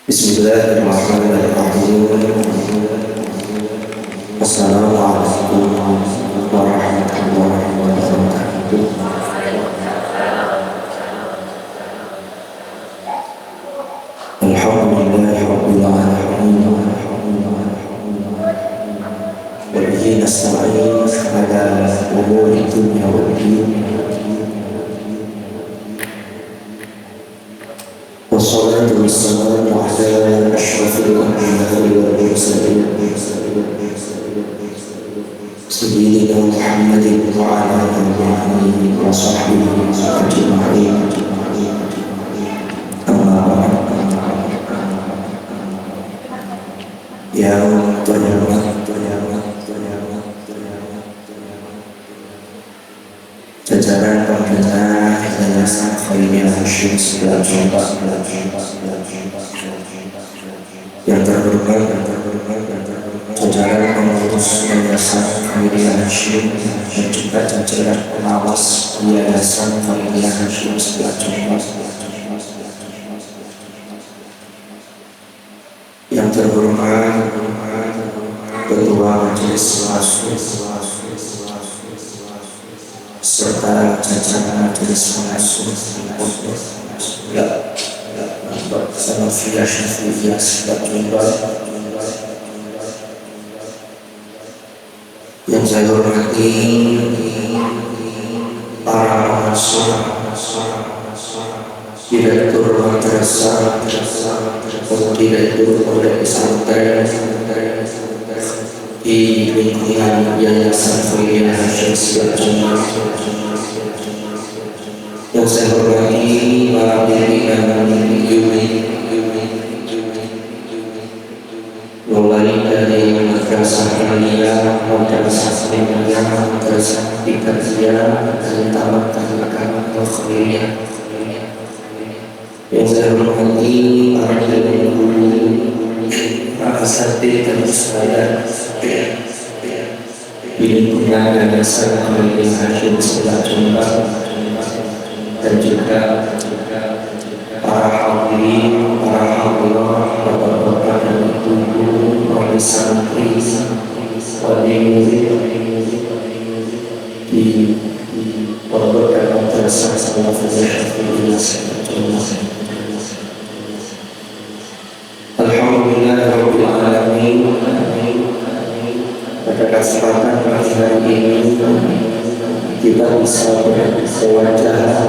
Bismillahirrahmanirrahim. Assalamualaikum warahmatullahi wabarakatuh. Alhamdulillahirabbil alamin. Wa bihi nasta'in 'ala umuri dunya waddin. Wassalatu wassalamu ala asyrafil anbiya'i wal mursalin sayyidina Muhammadin wa ala alihi wa sahbihi ajma'in. Amma ba'd. Yang terhormat jajaran pembina Yayasan Khairiyah Hasyim Sebelah, yang terhormat jajaran pengurus Yayasan Khairiyah Hasyim dan juga jajaran pengawas Yayasan Khairiyah Hasyim Sebelah, yang terhormat Ketua Majelis Syuro serta jajaran majelis pengasuh pondok Salafiyah Syafiyah Sebelah, yang saya hormati para pengasuh, direktur madrasah, direktur pondok pesantren di lingkungan Yayasan Khairiyah Hasyim Sebelah, yang saya hormati para pimpinan unit mulai dari madrasah Aliyah, madrasah Aliyah, madrasah Ibtida'iyah, dan tamat tahlilan Khairiyah, yang saya hormati para guru, para asatidz dan ustadzah di lingkungan Yayasan Khairiyah Hasyim Sebelah, dan juga para hadirin, para hadirat, bapak-bapak dan ibu-ibu, wali santri, wali murid di pondok dan madrasah Salafiyah Syafiyah Sebelah. Alhamdulillahirabbil alamin. Pada kesempatan pagi hari ini kita bisa berwajah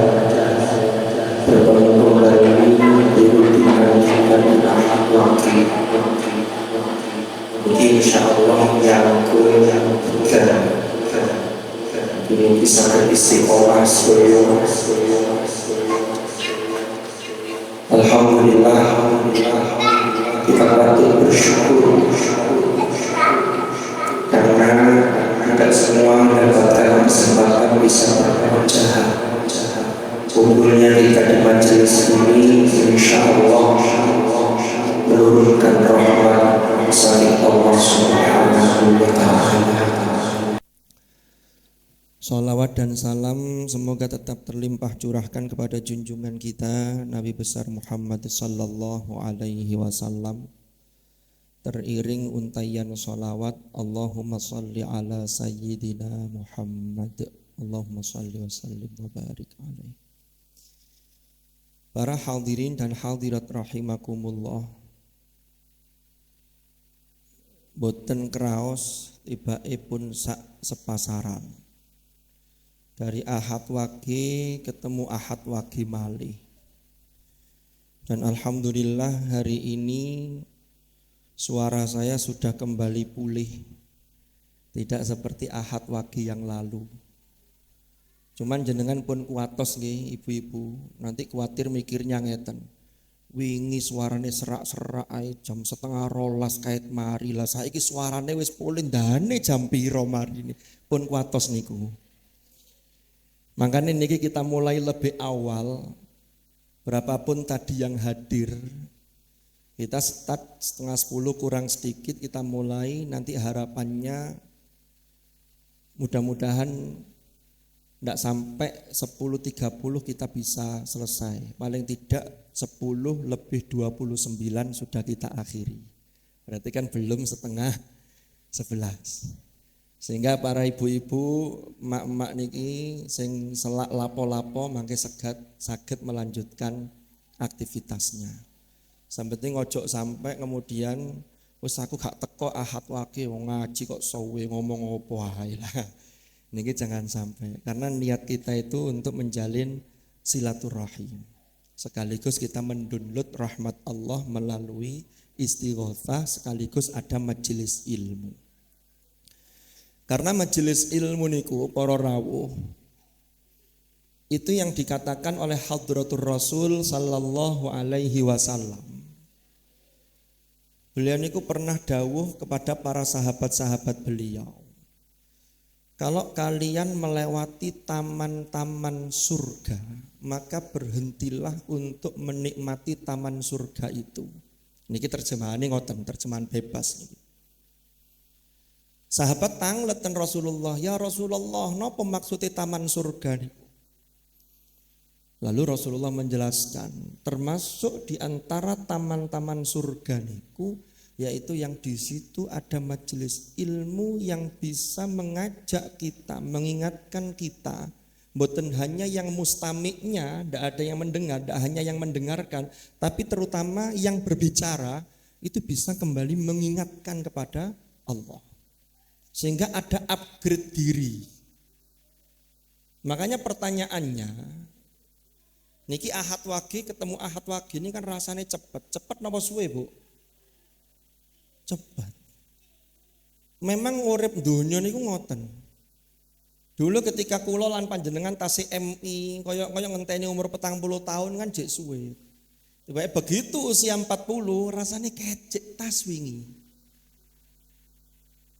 bertemu kembali di rutinan kita di ahad waqi. Insyaallah yang ketiga ini bisa beristiqomah seluruh. Alhamdulillah, kita patut bersyukur karena kita semua mendapatkan kesempatan bisa berwajah. Kumpulnya kita di majelis ini insyaallah menurunkan rahmat dari Allah Subhanahu wa ta'ala. Sholawat dan salam semoga tetap terlimpah curahkan kepada junjungan kita Nabi besar Muhammad sallallahu alaihi wasallam, teriring untayan sholawat Allahumma salli ala sayyidina Muhammad, Allahumma salli wa sallim wa barik alaihi. Para hadirin dan hadirat rahimakumullah, boten kraos tibaipun sak sepasaran dari ahad wage ketemu ahad wage malih, dan alhamdulillah hari ini suara saya sudah kembali pulih, tidak seperti ahad wage yang lalu. Cuman jenengan pun kuatos nggih ibu-ibu, nanti kuatir mikirnya ngeten. Wingi suarane serak-serak ae jam 11:30 kait mari lah, saiki suarane wis pulih ndane jam piro marine. Pun kuatos niku. Makanya niki kita mulai lebih awal, berapapun tadi yang hadir, kita start 9:30 kurang sedikit kita mulai. Nanti harapannya mudah-mudahan Tidak sampai 10.30 kita bisa selesai. Paling tidak 10 lebih 29 sudah kita akhiri. Berarti kan belum setengah 11. Sehingga para ibu-ibu, mak-mak niki sing selak lapo-lapo mangke saged melanjutkan aktivitasnya. Sampai ngojok sampai kemudian wis aku gak teko ahad wage wong ngaji kok sowe ngomong opo ae lah. Niki jangan sampai, karena niat kita itu untuk menjalin silaturahim. Sekaligus kita mendownload rahmat Allah melalui istighotsah, sekaligus ada majelis ilmu. Karena majelis ilmu niku para rawuh itu yang dikatakan oleh Hadratur Rasul sallallahu alaihi wasallam. Beliau niku pernah dawuh kepada para sahabat-sahabat beliau. Kalau kalian melewati taman-taman surga, maka berhentilah untuk menikmati taman surga itu. Niki terjemahannya ngoten, terjemahan bebas niki. Sahabat tangleten Rasulullah, ya Rasulullah, napa maksudnya taman surga niku? Lalu Rasulullah menjelaskan, termasuk di antara taman-taman surga niku, yaitu yang di situ ada majelis ilmu yang bisa mengajak kita, mengingatkan kita. Bukan hanya yang mustamiknya, tidak ada yang mendengar, tidak hanya yang mendengarkan, tapi terutama yang berbicara itu bisa kembali mengingatkan kepada Allah. Sehingga ada upgrade diri. Makanya pertanyaannya, niki ahad wage ketemu ahad wage ini kan rasanya cepat napa suwe Bu? Cepat. Memang urip donya niku ngoten. Dulu ketika kula lan panjenengan tasih MI kaya ngenteni umur 40 tahun kan jek suwe. Tiba begitu usia 40 rasanya kecek tas wingi.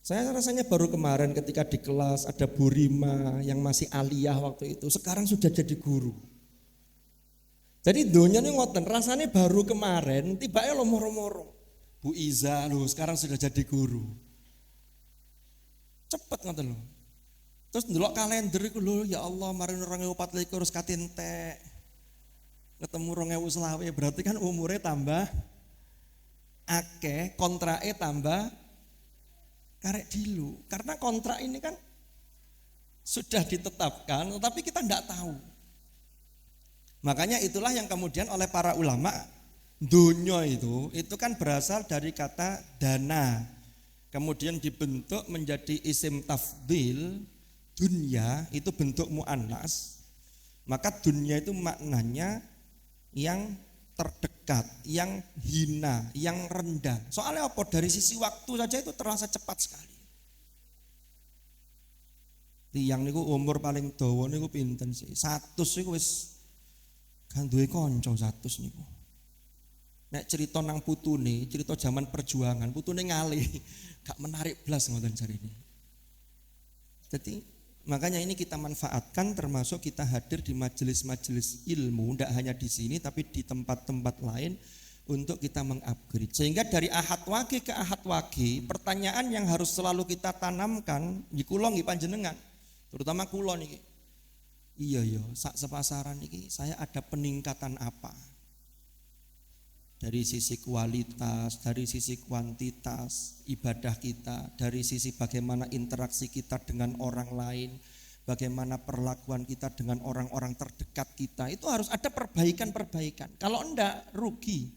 Saya rasanya baru kemarin ketika di kelas ada Bu Rima yang masih aliyah waktu itu, sekarang sudah jadi guru. Jadi donya niku ngoten, rasanya baru kemarin tibake lo moro-moro. Bu Iza loh sekarang sudah jadi guru. Cepet ngoten lho. Terus ndelok kalender iku lho, ya Allah marin 2024 wis katintek. Ketemu 2020 berarti kan umurnya tambah akeh, kontrake tambah karek dilu. Karena kontrak ini kan sudah ditetapkan tetapi kita enggak tahu. Makanya itulah yang kemudian oleh para ulama, dunya itu kan berasal dari kata dana, kemudian dibentuk menjadi isim tafdil. Dunya itu bentuk muannas, maka dunya itu maknanya yang terdekat, yang hina, yang rendah. Soalnya apa? Dari sisi waktu saja itu terasa cepat sekali. Tiyang niku umur paling dawa niku pinten sih? 100 niku wis kan duwe kanca 100 niku. Nek cerita nang putune, cerita zaman perjuangan, putune ngalih, gak menarik blas ngoten jarine. Jadi makanya ini kita manfaatkan, termasuk kita hadir di majelis-majelis ilmu, tidak hanya di sini tapi di tempat-tempat lain untuk kita mengupgrade. Sehingga dari ahad wage ke ahad wage, pertanyaan yang harus selalu kita tanamkan di kula nggih panjenengan, terutama kula niki. Iya sak sepasaran niki saya ada peningkatan apa? Dari sisi kualitas, dari sisi kuantitas ibadah kita, dari sisi bagaimana interaksi kita dengan orang lain, bagaimana perlakuan kita dengan orang-orang terdekat kita, itu harus ada perbaikan-perbaikan. Kalau enggak, rugi.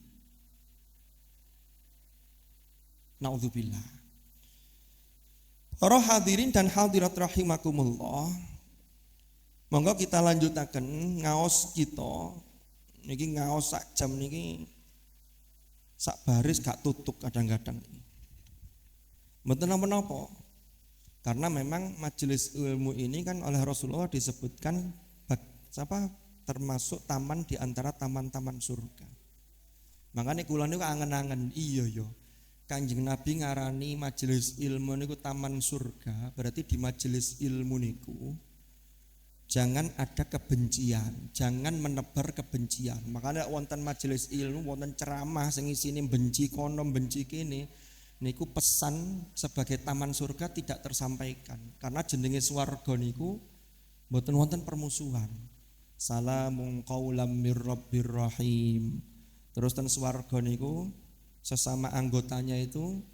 Naudzubillah. Para hadirin dan hadirat rahimakumullah, monggo kita lanjutaken ngaos kita. Niki ngaos sak jam niki sak baris gak tutup kadang-kadang. Mboten napa-napa. Karena memang majelis ilmu ini kan oleh Rasulullah disebutkan termasuk taman di antara taman-taman surga. Makanya kula niku angen-angen, iya ya. Kanjeng Nabi ngarani majelis ilmu niku taman surga, berarti di majelis ilmu niku jangan ada kebencian, jangan menebar kebencian. Makanya wonten majelis ilmu, wonten ceramah sing isine benci kono, benci kene, niku pesan sebagai taman surga tidak tersampaikan. Karena jenenge swarga niku Mboten wonten permusuhan. Salamun qaulam mir rabbir rahim. Terus ten swarga niku sesama anggotanya itu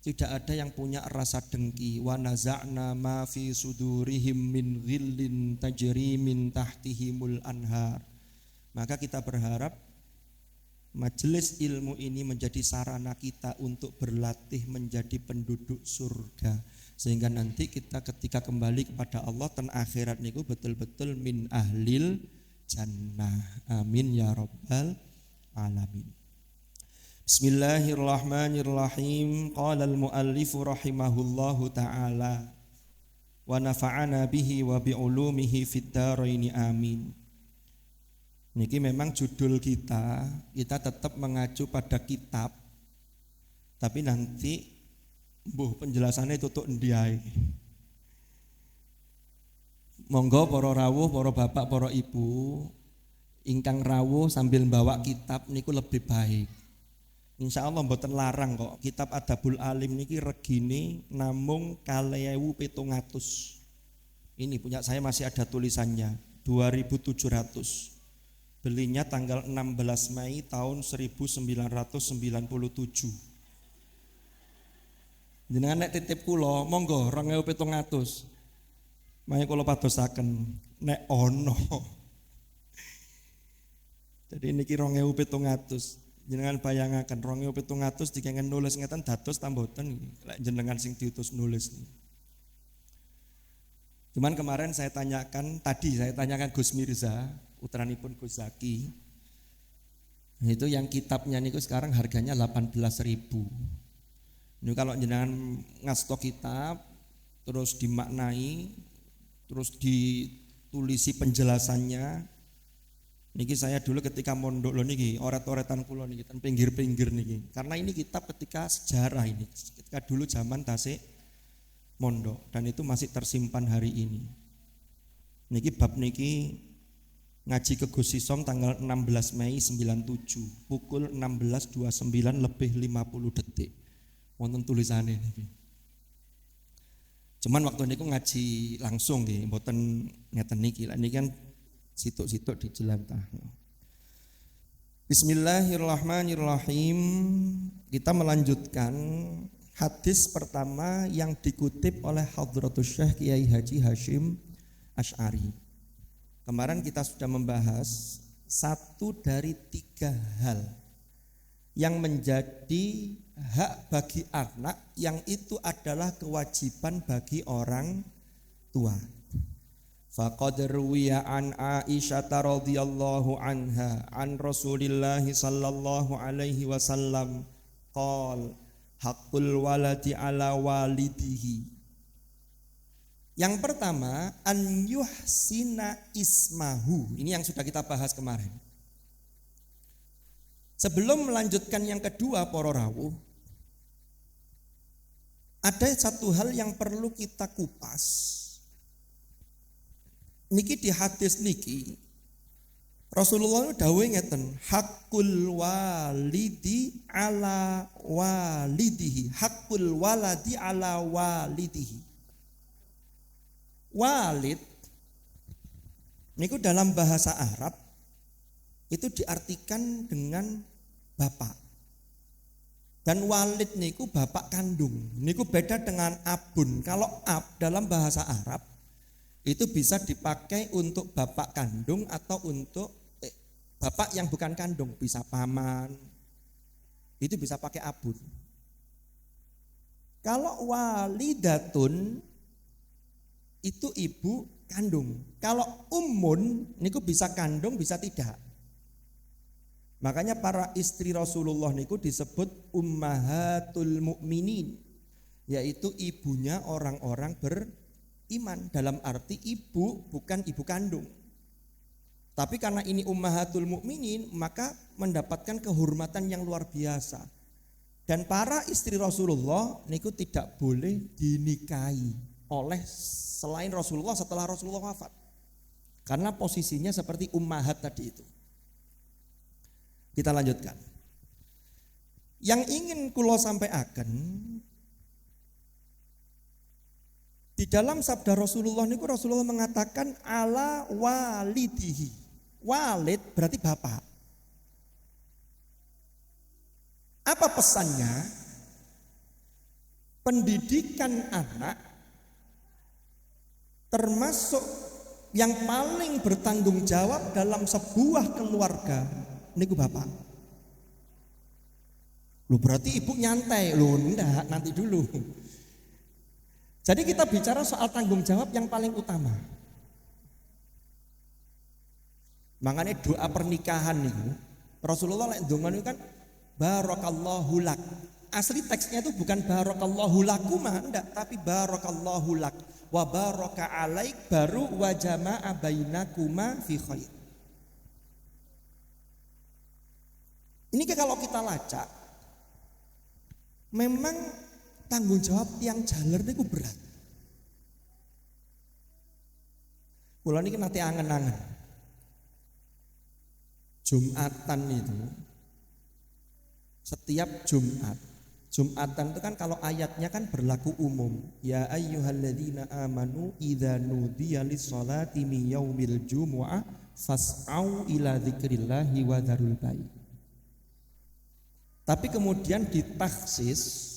tidak ada yang punya rasa dengki. Wa naza'na ma fi sudurihim min ghillin tajri min tahtihimul anhar. Maka kita berharap majelis ilmu ini menjadi sarana kita untuk berlatih menjadi penduduk surga, sehingga nanti kita ketika kembali kepada Allah dan akhirat niku betul-betul min ahlil jannah. Amin ya rabbal alamin. Bismillahirrahmanirrahim. Qala al-muallif rahimahullahu taala wa nafa'ana bihi wa bi ulumihi fid dharain amin. Niki memang judul kita tetap mengacu pada kitab, tapi nanti penjelasannya tutuk endi ae. Monggo para rawuh, para bapak, para ibu ingkang rawuh sambil bawa kitab niku lebih baik. Insya Allah mboten larang kok. Kitab Adabul Alim niki regine namung 2.700. Ini punya saya masih ada tulisannya 2.700. Belinya tanggal 16 Mei tahun 1997. Jenengan nek titip kula monggo 2.700. Maya kula padosaken nek ono. Jadi niki 2.700. Jenengan bayangaken 2.700 dikengen nulis ngeten dados tamboten lek jenengan sing diutus nulis. Cuman kemarin saya tanyakan Gus Mirza, puteranipun Gus Zaki. Itu yang kitabnya niku sekarang harganya 18.000. Ini kalau jenengan ngastok kitab terus dimaknai, terus ditulisi penjelasannya. Niki saya dulu ketika mondok lho niki, oret-oretan kula niki ten pinggir-pinggir niki. Karena ini kitab ketika sejarah ini, ketika dulu zaman tasik mondok dan itu masih tersimpan hari ini. Niki bab niki ngaji ke Gus Sisom tanggal 16 Mei 97 pukul 16.29 lebih 50 detik. Wonten tulisannya niki. Cuman waktu niku ngaji langsung nggih, mboten ngeten niki. Lah niki kan situk-situk dijelantah. Bismillahirrahmanirrahim. Kita melanjutkan hadis pertama yang dikutip oleh Hadratus Syekh Kiai Haji Hashim Asy'ari. Kemarin kita sudah membahas satu dari 3 hal yang menjadi hak bagi anak, yang itu adalah kewajiban bagi orang tua. Faqad ruwiya an Aisyah radhiyallahu anha an Rasulillah sallallahu alaihi wasallam qol haqqul waladi ala walidihi. Yang pertama an yuhsina ismahu. Ini yang sudah kita bahas kemarin. Sebelum melanjutkan yang kedua para rawuh, ada satu hal yang perlu kita kupas. Niki di hadis niki Rasulullah dawuh ngeten, hakul walidi ala walidihi, hakul waladi ala walidihi. Walid niku dalam bahasa Arab itu diartikan dengan bapak. Dan walid niku bapak kandung. Niku beda dengan abun. Kalau ab dalam bahasa Arab itu bisa dipakai untuk bapak kandung atau untuk bapak yang bukan kandung, bisa paman. Itu bisa pakai abun. Kalau walidatun itu ibu kandung. Kalau ummun niku bisa kandung, bisa tidak. Makanya para istri Rasulullah niku disebut ummahatul mukminin, yaitu ibunya orang-orang beriman, dalam arti ibu bukan ibu kandung. Tapi karena ini ummahatul mukminin, maka mendapatkan kehormatan yang luar biasa. Dan para istri Rasulullah niku tidak boleh dinikahi oleh selain Rasulullah setelah Rasulullah wafat. Karena posisinya seperti ummahat tadi itu. Kita lanjutkan. Yang ingin kula sampaikan, Di dalam sabda Rasulullah niku Rasulullah mengatakan ala walidihi. Walid berarti bapak. Apa pesannya? Pendidikan anak termasuk yang paling bertanggung jawab dalam sebuah keluarga niku bapak. Loh berarti ibu nyantai. Loh enggak, nanti dulu. Jadi kita bicara soal tanggung jawab yang paling utama. Makanya doa pernikahan niku Rasulullah lek ndonga niku kan barakallahu lak. Asli teksnya itu bukan barakallahu lakuma, enggak, tapi barakallahu lak wa baraka alaik baru wa jama'a bainakuma fi khair. Ini kalau kita lacak memang tanggung jawab tiang jaler niku berat. Kula niki nate angen-angen. Jumatan itu setiap Jumatan itu kan kalau ayatnya kan berlaku umum. Ya ayyuhalladzina amanu idza nudiya lis-sholati min yaumil jumu'ah fas'au ila dzikrillahi wa dzarul bai'. Tapi kemudian ditaksis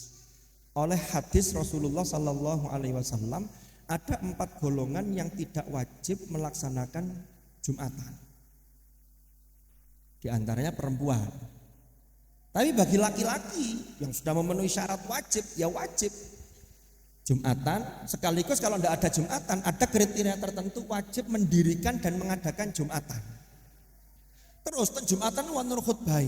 oleh hadis Rasulullah sallallahu alaihi wasallam ada 4 golongan yang tidak wajib melaksanakan Jumatan. Di antaranya perempuan. Tapi bagi laki-laki yang sudah memenuhi syarat wajib, ya wajib Jumatan. Sekaligus kalau tidak ada Jumatan, ada kriteria tertentu wajib mendirikan dan mengadakan Jumatan. Terus Jumatan wanur khutbah.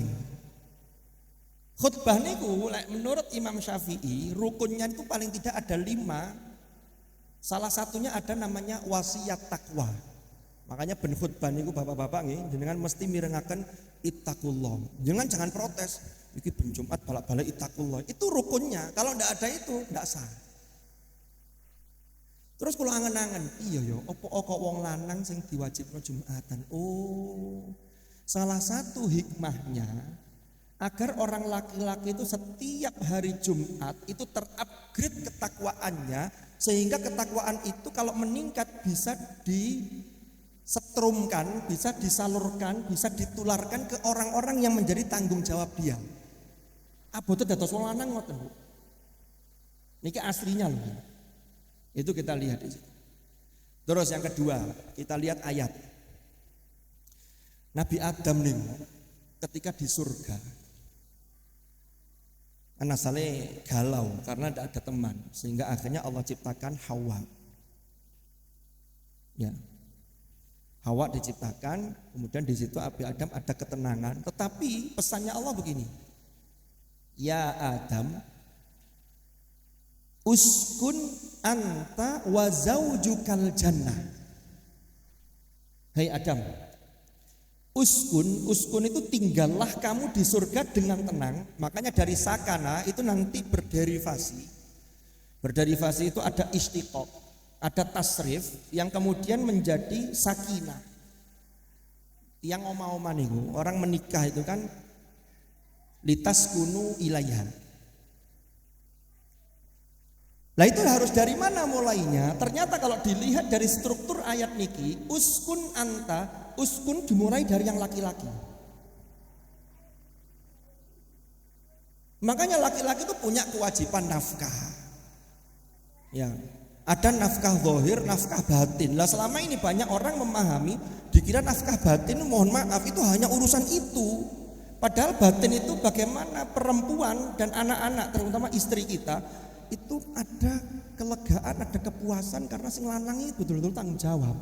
Khutbah niku menurut Imam Syafi'i rukunnya itu paling tidak ada 5. Salah satunya ada namanya wasiat takwa. Makanya ben khutbah niku bapak-bapak nggih jenengan mesti mirengaken ittaqullah. Jangan protes. Iki ben Jumat balak-balik ittaqullah. Itu rukunnya. Kalau ndak ada itu ndak sah. Terus kula angen-angen, iya ya, opo kok wong lanang sing diwajibno Jumatan. Oh. Salah satu hikmahnya agar orang laki-laki itu setiap hari Jumat itu terupgrade ketakwaannya sehingga ketakwaan itu kalau meningkat bisa disetrumkan, bisa disalurkan, bisa ditularkan ke orang-orang yang menjadi tanggung jawab dia. Abote dados wong lanang ngoten, Bu. Niki aslinya loh. Itu kita lihat di situ. Terus yang kedua, kita lihat ayat. Nabi Adam nih ketika di surga asalnya galau karena tidak ada teman sehingga akhirnya Allah ciptakan Hawa. Ya. Hawa diciptakan, kemudian di situ Nabi Adam ada ketenangan, tetapi pesannya Allah begini. Ya Adam, uskun anta wa zaujukal jannah. Hai Adam, uskun itu tinggallah kamu di surga dengan tenang. Makanya dari sakana itu nanti berderivasi. Berderivasi itu ada istiqaq, ada tasrif yang kemudian menjadi sakinah. Yang oma-oma niku, orang menikah itu kan litas kunu ilaiha. Nah itu harus dari mana mulainya? Ternyata kalau dilihat dari struktur ayat niki, uskun anta, uskun dimulai dari yang laki-laki. Makanya laki-laki itu punya kewajiban nafkah. Ya, ada nafkah zahir, nafkah batin. Lah selama ini banyak orang memahami dikira nafkah batin, mohon maaf itu hanya urusan itu. Padahal batin itu bagaimana perempuan dan anak-anak terutama istri kita itu ada kelegaan, ada kepuasan karena sing lanang itu betul-betul tanggung jawab.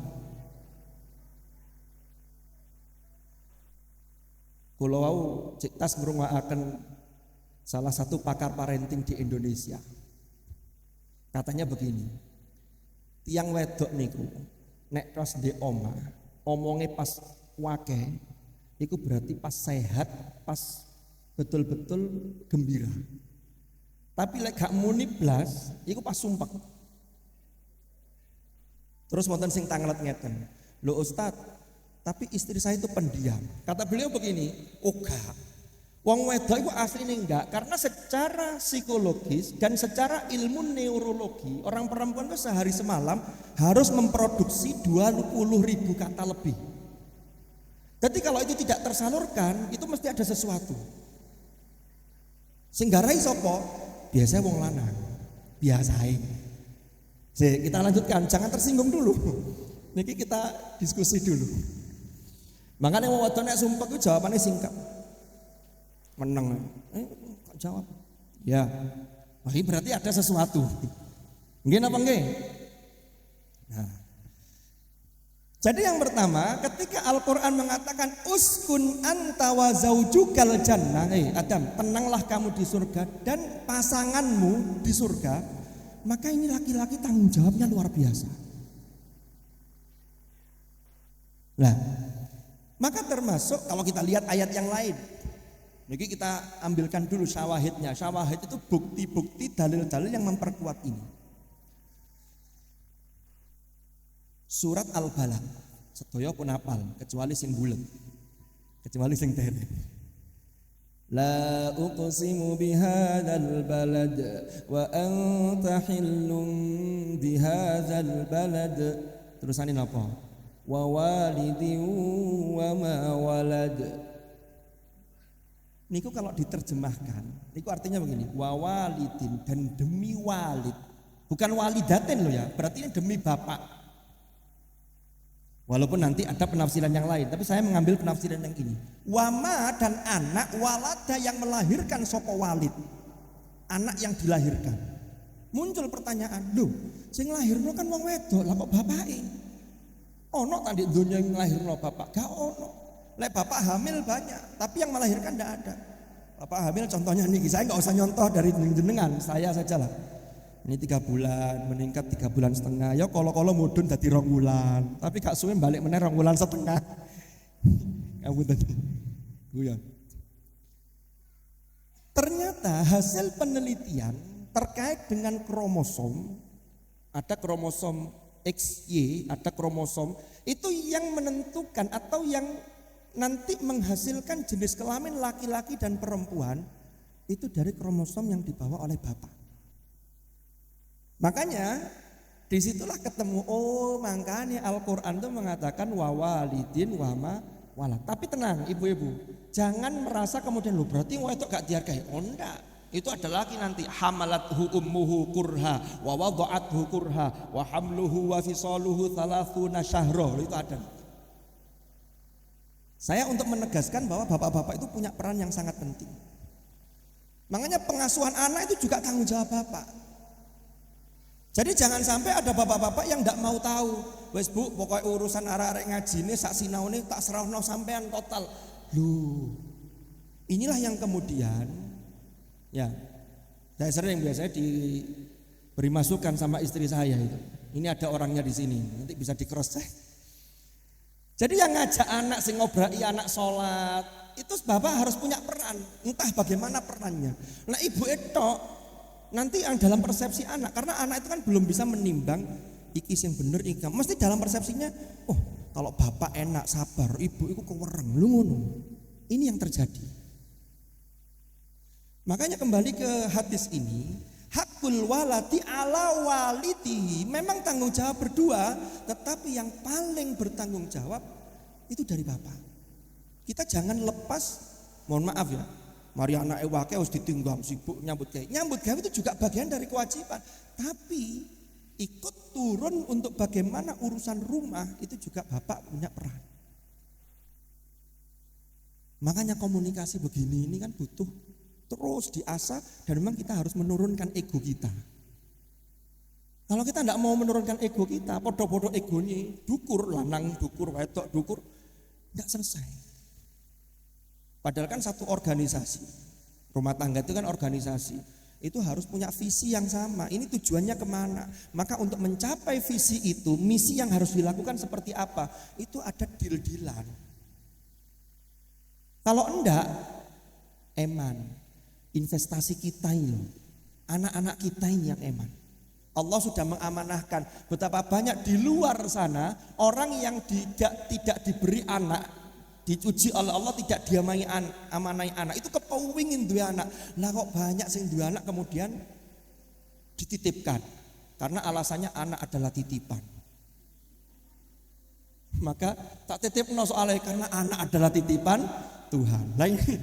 Kula wau cek tas ngrungokaken salah satu pakar parenting di Indonesia. Katanya begini. Tiang wedok niku nek pas ndek omah, omongnya pas wakeh, itu berarti pas sehat, pas betul-betul gembira. Tapi lek gak muni blas, iku pas sumpek. Terus wonten sing tanglet ngeten. Lho Ustaz, tapi istri saya itu pendiam. Kata beliau begini, "Oh gak. Wong wedok itu aslinya enggak, karena secara psikologis dan secara ilmu neurologi orang perempuan itu sehari semalam harus memproduksi 20.000 kata lebih. Jadi kalau itu tidak tersalurkan itu mesti ada sesuatu. Sing garai sapa? Biasanya wong lanang. Biasain. Kita lanjutkan, jangan tersinggung dulu. Niki kita diskusi dulu. Makanya wong wedok nek sumpah itu jawabannya singkat. Meneng. Kok jawab? Ya. Wah, ini berarti ada sesuatu. Nggih napa nggih? Nah. Jadi yang pertama, ketika Al-Qur'an mengatakan uskun anta wa zaujukal jannah, Adam, tenanglah kamu di surga dan pasanganmu di surga, maka ini laki-laki tanggung jawabnya luar biasa. Nah, maka termasuk kalau kita lihat ayat yang lain. Jadi kita ambilkan dulu syawahidnya. Syawahid itu bukti-bukti dalil-dalil yang memperkuat ini. Surat Al-Balad. Sedaya pun hafal kecuali sing bulet. Kecuali sing dereng. La uqsimu bihadzal balad wa anta hillum bihadzal balad. Terusane napa? Wa walidin wa ma walad. Niku kalau diterjemahkan, niku artinya begini, wa walidin, dan demi walid. Bukan walidatin loh ya, berarti ini demi bapak. Walaupun nanti ada penafsiran yang lain, tapi saya mengambil penafsiran yang ini. Wama dan anak walada yang melahirkan sapa walid. Anak yang dilahirkan. Muncul pertanyaan, loh, sing lahirno kan wong wedok, lah kok bapake? Ono tadi dunia yang lahirno bapak, gak ono. Lek bapak hamil banyak, tapi yang melahirkan tidak ada. Bapak hamil contohnya nih, saya nggak usah nyontoh dari jenengan, saya saja lah. Ini 3 bulan, meningkat 3,5 bulan. Ya kalau mudun jadi 2 bulan, tapi gak suwe balik meneh 2,5 bulan. Kamu tadi, guyon. Ternyata hasil penelitian terkait dengan kromosom, ada kromosom XY, ada kromosom itu yang menentukan atau yang nanti menghasilkan jenis kelamin laki-laki dan perempuan itu dari kromosom yang dibawa oleh bapak. Makanya disitulah ketemu, oh makanya Al-Quran itu mengatakan wa walidin wa ma walad. Tapi tenang ibu-ibu, jangan merasa kemudian lo berarti wah itu gak dihargai. Oh enggak, itu ada lagi nanti hamalathu ummuhu kurha wa wada'athu kurha wa hamluhu wa fisaluhu 30 syahra, itu ada. Saya untuk menegaskan bahwa bapak-bapak itu punya peran yang sangat penting. Makanya pengasuhan anak itu juga tanggung jawab bapak. Jadi jangan sampai ada bapak-bapak yang tidak mau tahu. Wes bu, pokoknya urusan arek-arek ngaji ini sak sinau ini tak serahno sampean total. Loh, inilah yang kemudian, ya, saya sering biasanya diberi masukan sama istri saya itu. Ini ada orangnya di sini, nanti bisa di cross check. Jadi yang ngajak anak sing ngobrai anak sholat itu bapak harus punya peran, entah bagaimana perannya. Nah ibu itu nanti yang dalam persepsi anak, karena anak itu kan belum bisa menimbang iki sing bener iki. Mesti dalam persepsinya, oh kalau bapak enak sabar, ibu itu kewereng, lu ngono. Ini yang terjadi. Makanya kembali ke hadis ini, hakul waladi ala walidi, memang tanggung jawab berdua, tetapi yang paling bertanggung jawab itu dari bapak. Kita jangan lepas, mohon maaf ya, mari anak ewake harus ditinggal sibuk nyambut gawe. Nyambut gawe itu juga bagian dari kewajiban, tapi ikut turun untuk bagaimana urusan rumah itu juga bapak punya peran. Makanya komunikasi begini ini kan butuh terus diasah, dan memang kita harus menurunkan ego kita. Kalau kita tidak mau menurunkan ego kita, podo-podo egonya, dukur lanang, dukur wedok, dukur, tidak selesai. Padahal kan satu organisasi, rumah tangga itu kan organisasi, itu harus punya visi yang sama. Ini tujuannya kemana? Maka untuk mencapai visi itu, misi yang harus dilakukan seperti apa? Itu ada deal-dealan. Kalau enggak, eman. Investasi kita ini, anak-anak kita ini yang eman. Allah sudah mengamanahkan betapa banyak di luar sana orang yang tidak diberi anak diuji oleh Allah, tidak amanai anak, itu kepengin duwe anak. Lah kok banyak sing duwe anak kemudian dititipkan karena alasannya anak adalah titipan. Maka tak titipno soalnya karena anak adalah titipan Tuhan. Lah ini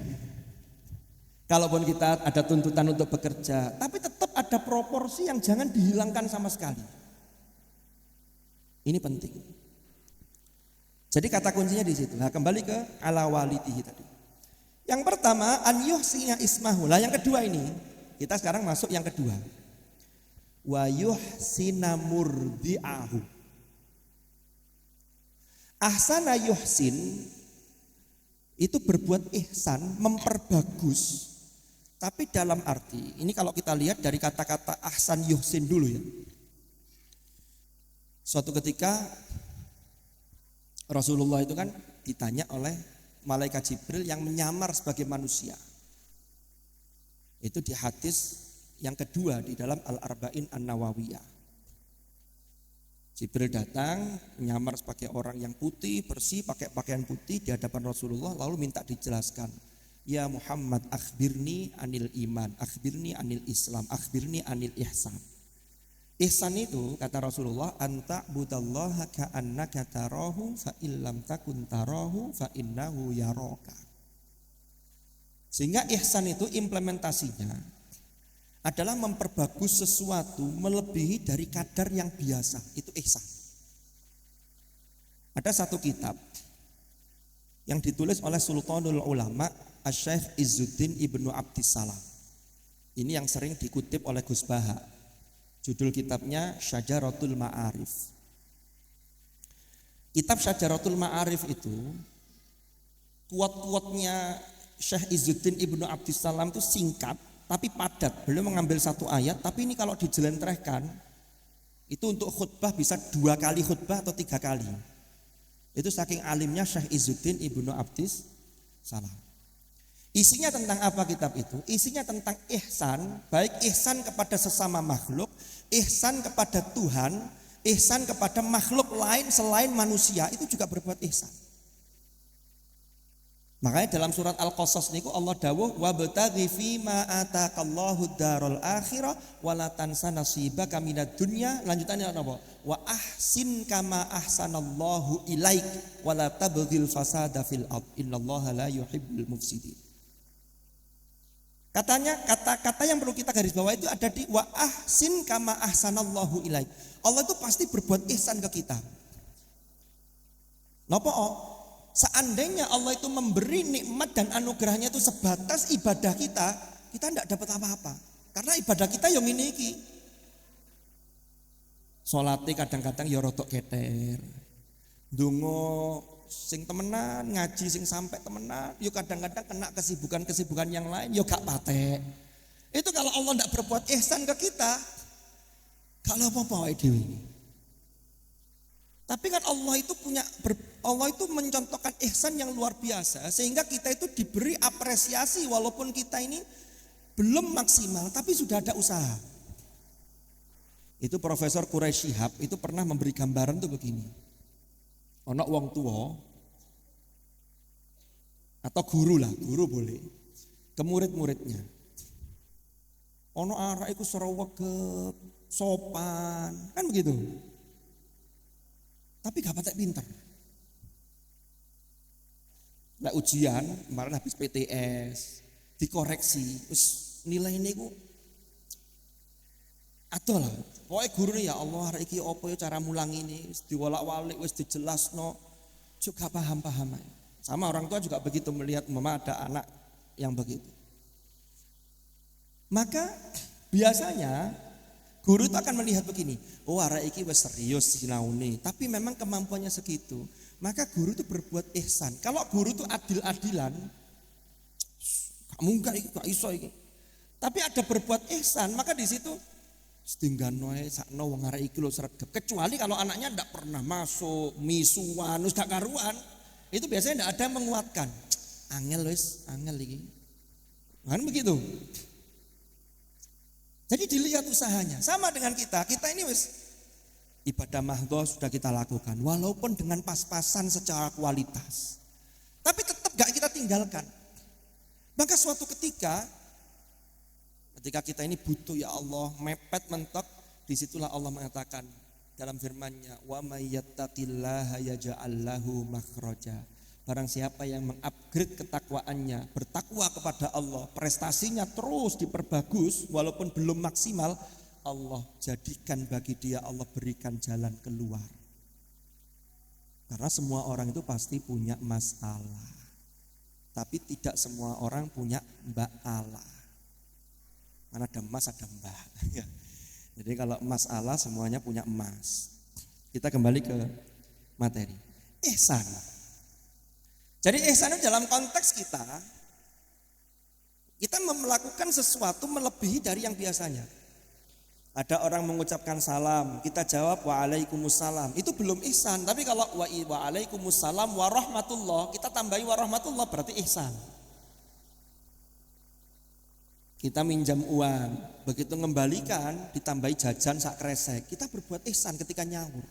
kalaupun kita ada tuntutan untuk bekerja, tapi tetap ada proporsi yang jangan dihilangkan sama sekali. Ini penting. Jadi kata kuncinya di situ. Nah, kembali ke ala walidihi tadi. Yang pertama an yuhsina ismahu. Lah yang kedua ini, kita sekarang masuk yang kedua. Wa yuhsina murdi'ahu. Ahsana yuhsin itu berbuat ihsan, memperbagus. Tapi dalam arti, ini kalau kita lihat dari kata-kata ahsan yuhsin dulu ya. Suatu ketika Rasulullah itu kan ditanya oleh malaikat Jibril yang menyamar sebagai manusia. Itu di hadis yang kedua di dalam Al-Arba'in An-Nawawiyah. Jibril datang menyamar sebagai orang yang putih, bersih, pakai pakaian putih di hadapan Rasulullah, lalu minta dijelaskan. Ya Muhammad, akhbirni anil iman, akhbirni anil Islam, akhbirni anil ihsan. Ihsan itu kata Rasulullah, anta budallaha ka'annaka tarahu fa illam takun tarahu fa innahu yaraka. Sehingga ihsan itu implementasinya adalah memperbagus sesuatu melebihi dari kadar yang biasa. Itu ihsan. Ada satu kitab yang ditulis oleh Sultanul Ulama Asy-Syaikh Izzuddin Ibnu Abdissalam. Ini yang sering dikutip oleh Gus Baha. Judul kitabnya Syajaratul Ma'arif. Kitab Syajaratul Ma'arif itu kuat-kuatnya Syekh Izzuddin Ibnu Abdissalam itu singkat tapi padat. Beliau mengambil satu ayat, tapi ini kalau dijelentrehkan itu untuk khutbah bisa 2 kali khutbah atau 3 kali. Itu saking alimnya Syekh Izzuddin Ibnu Abdissalam. Isinya tentang apa kitab itu? Isinya tentang ihsan, baik ihsan kepada sesama makhluk, ihsan kepada Tuhan, ihsan kepada makhluk lain selain manusia, itu juga berbuat ihsan. Makanya dalam surat Al-Qasas niku Allah dawuh wabtaghi fima ataqallahu darul akhirah wala tansa nasibaka minad dunya. Lanjutannya apa? Wa ahsin kama ahsanallahu ilaik wala tabghil fasada fil ard innallaha la yuhibbul mufsidin. Katanya kata-kata yang perlu kita garis bawah itu ada di wa ahsin kama ahsanallahu ilaik. Allah itu pasti berbuat ihsan ke kita. Napa? Seandainya Allah itu memberi nikmat dan anugerahnya itu sebatas ibadah kita tidak dapat apa-apa. Karena ibadah kita yang ini. Salate kadang-kadang ya rodok keter. Ndonga sing temenan, ngaji sing sampai temenan, yo kadang-kadang kena kesibukan-kesibukan yang lain, yo gak patek. Itu kalau Allah tidak berbuat ihsan ke kita, kalau apa-apa wae dhewe ini. Tapi kan Allah itu mencontohkan ihsan yang luar biasa sehingga kita itu diberi apresiasi walaupun kita ini belum maksimal tapi sudah ada usaha. Itu Profesor Quraisy Shihab itu pernah memberi gambaran tuh begini. Ono wong tua atau guru boleh ke murid-muridnya. Ono arek iku srawegep, sopan, kan begitu. Tapi gak patek pinter. Nah ujian, kemarin habis PTS, dikoreksi, terus nilai ini ku adoh lah. Pokoknya guru ya Allah hari ini apa ya cara mulang ini, diwalak-walik, wis dijelasno, juga paham-paham. Sama orang tua juga begitu melihat mama ada anak yang begitu. Maka biasanya guru itu akan melihat begini, oh arek iki wis serius sinaune, tapi memang kemampuannya segitu. Maka guru itu berbuat ihsan. Kalau guru itu adil-adilan, kamu gak iso iki. Tapi ada berbuat ihsan, maka di situ setinggan wae sakno wong arek iki lho sregep. Kecuali kalau anaknya ndak pernah masuk, misuan, wis gak karuan, itu biasanya ndak ada yang menguatkan. Angel iki. Kan begitu. Jadi dilihat usahanya. Sama dengan kita ini wis ibadah mahdhah sudah kita lakukan walaupun dengan pas-pasan secara kualitas. Tapi tetap gak kita tinggalkan. Maka suatu ketika kita ini butuh ya Allah, mepet mentok, disitulah Allah mengatakan dalam firman-Nya, wa may yattaqillaha yaj'al lahu makhraja. Barang siapa yang mengupgrade ketakwaannya, bertakwa kepada Allah, prestasinya terus diperbagus walaupun belum maksimal, Allah jadikan bagi dia, Allah berikan jalan keluar. Karena semua orang itu pasti punya masalah. Tapi tidak semua orang punya mbak Allah. Karena ada emas ada mbak. Jadi kalau masalah semuanya punya emas. Kita kembali ke materi. Ihsan. Jadi ihsan itu dalam konteks kita melakukan sesuatu melebihi dari yang biasanya. Ada orang mengucapkan salam, kita jawab waalaikumsalam. Itu belum ihsan, tapi kalau waalaikumsalam warahmatullah, kita tambahi warahmatullah berarti ihsan. Kita minjam uang, begitu ngembalikan ditambahi jajan sak kresek, kita berbuat ihsan ketika nyaur.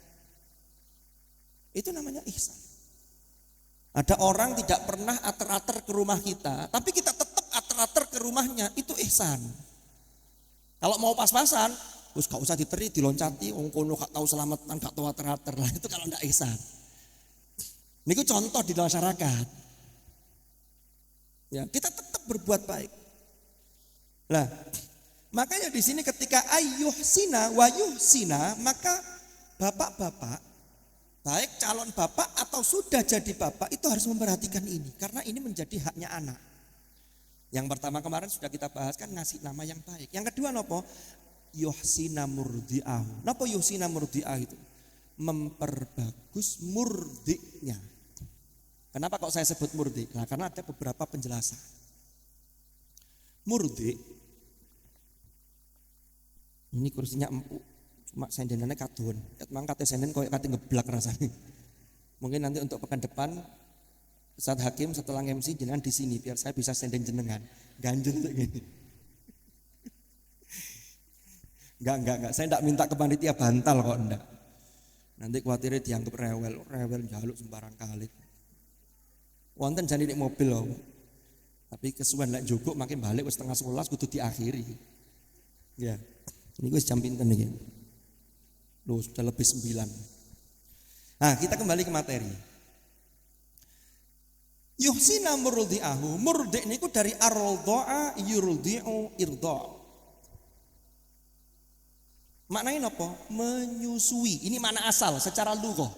Itu namanya ihsan. Ada orang tidak pernah ater-ater ke rumah kita, tapi kita tetap ater-ater ke rumahnya, itu ihsan. Kalau mau pas-pasan, terus gak usah diteri, diloncati, wong kono gak tahu selamatan, gak tahu ater-ater lah, itu kalau ndak ihsan. Ini contoh di masyarakat. Ya, kita tetap berbuat baik. Lah, makanya di sini ketika ayyuhsina wa yuhsina, maka bapak-bapak, baik calon bapak atau sudah jadi bapak itu harus memperhatikan ini, karena ini menjadi haknya anak. Yang pertama kemarin sudah kita bahas kan ngasih nama yang baik. Yang kedua nopo? Yuhsina murdi'ah. Nopo yuhsina murdi'ah itu? Memperbagus murdi'nya. Kenapa kok saya sebut murdi? Nah, karena ada beberapa penjelasan. Murdi, ini kursinya empuk, cuma sendenannya kadun. Emang kata senden kok kata ngeblak rasanya. Mungkin nanti untuk pekan depan Ustaz Hakim setelah MC jenengan di sini biar saya bisa senden jenengan. Ganjel kayak gini. Enggak. Saya enggak minta ke panitia bantal kok enggak. Nanti khawatirnya dianggap rewel jaluk sembarang kali. Wonten jane nek mobil loh. Tapi kesuwen lek njogok makin balik wis 10:30 kudu diakhiri. Ya. Ini wis jam pinten iki. Loh, sudah lebih 9. Nah, kita kembali ke materi. Yuhsina murdi'ahu. Murdi' niku dari ar-radha'a yurdi'u irda'. Maknanya apa? Menyusui. Ini makna asal secara lughah.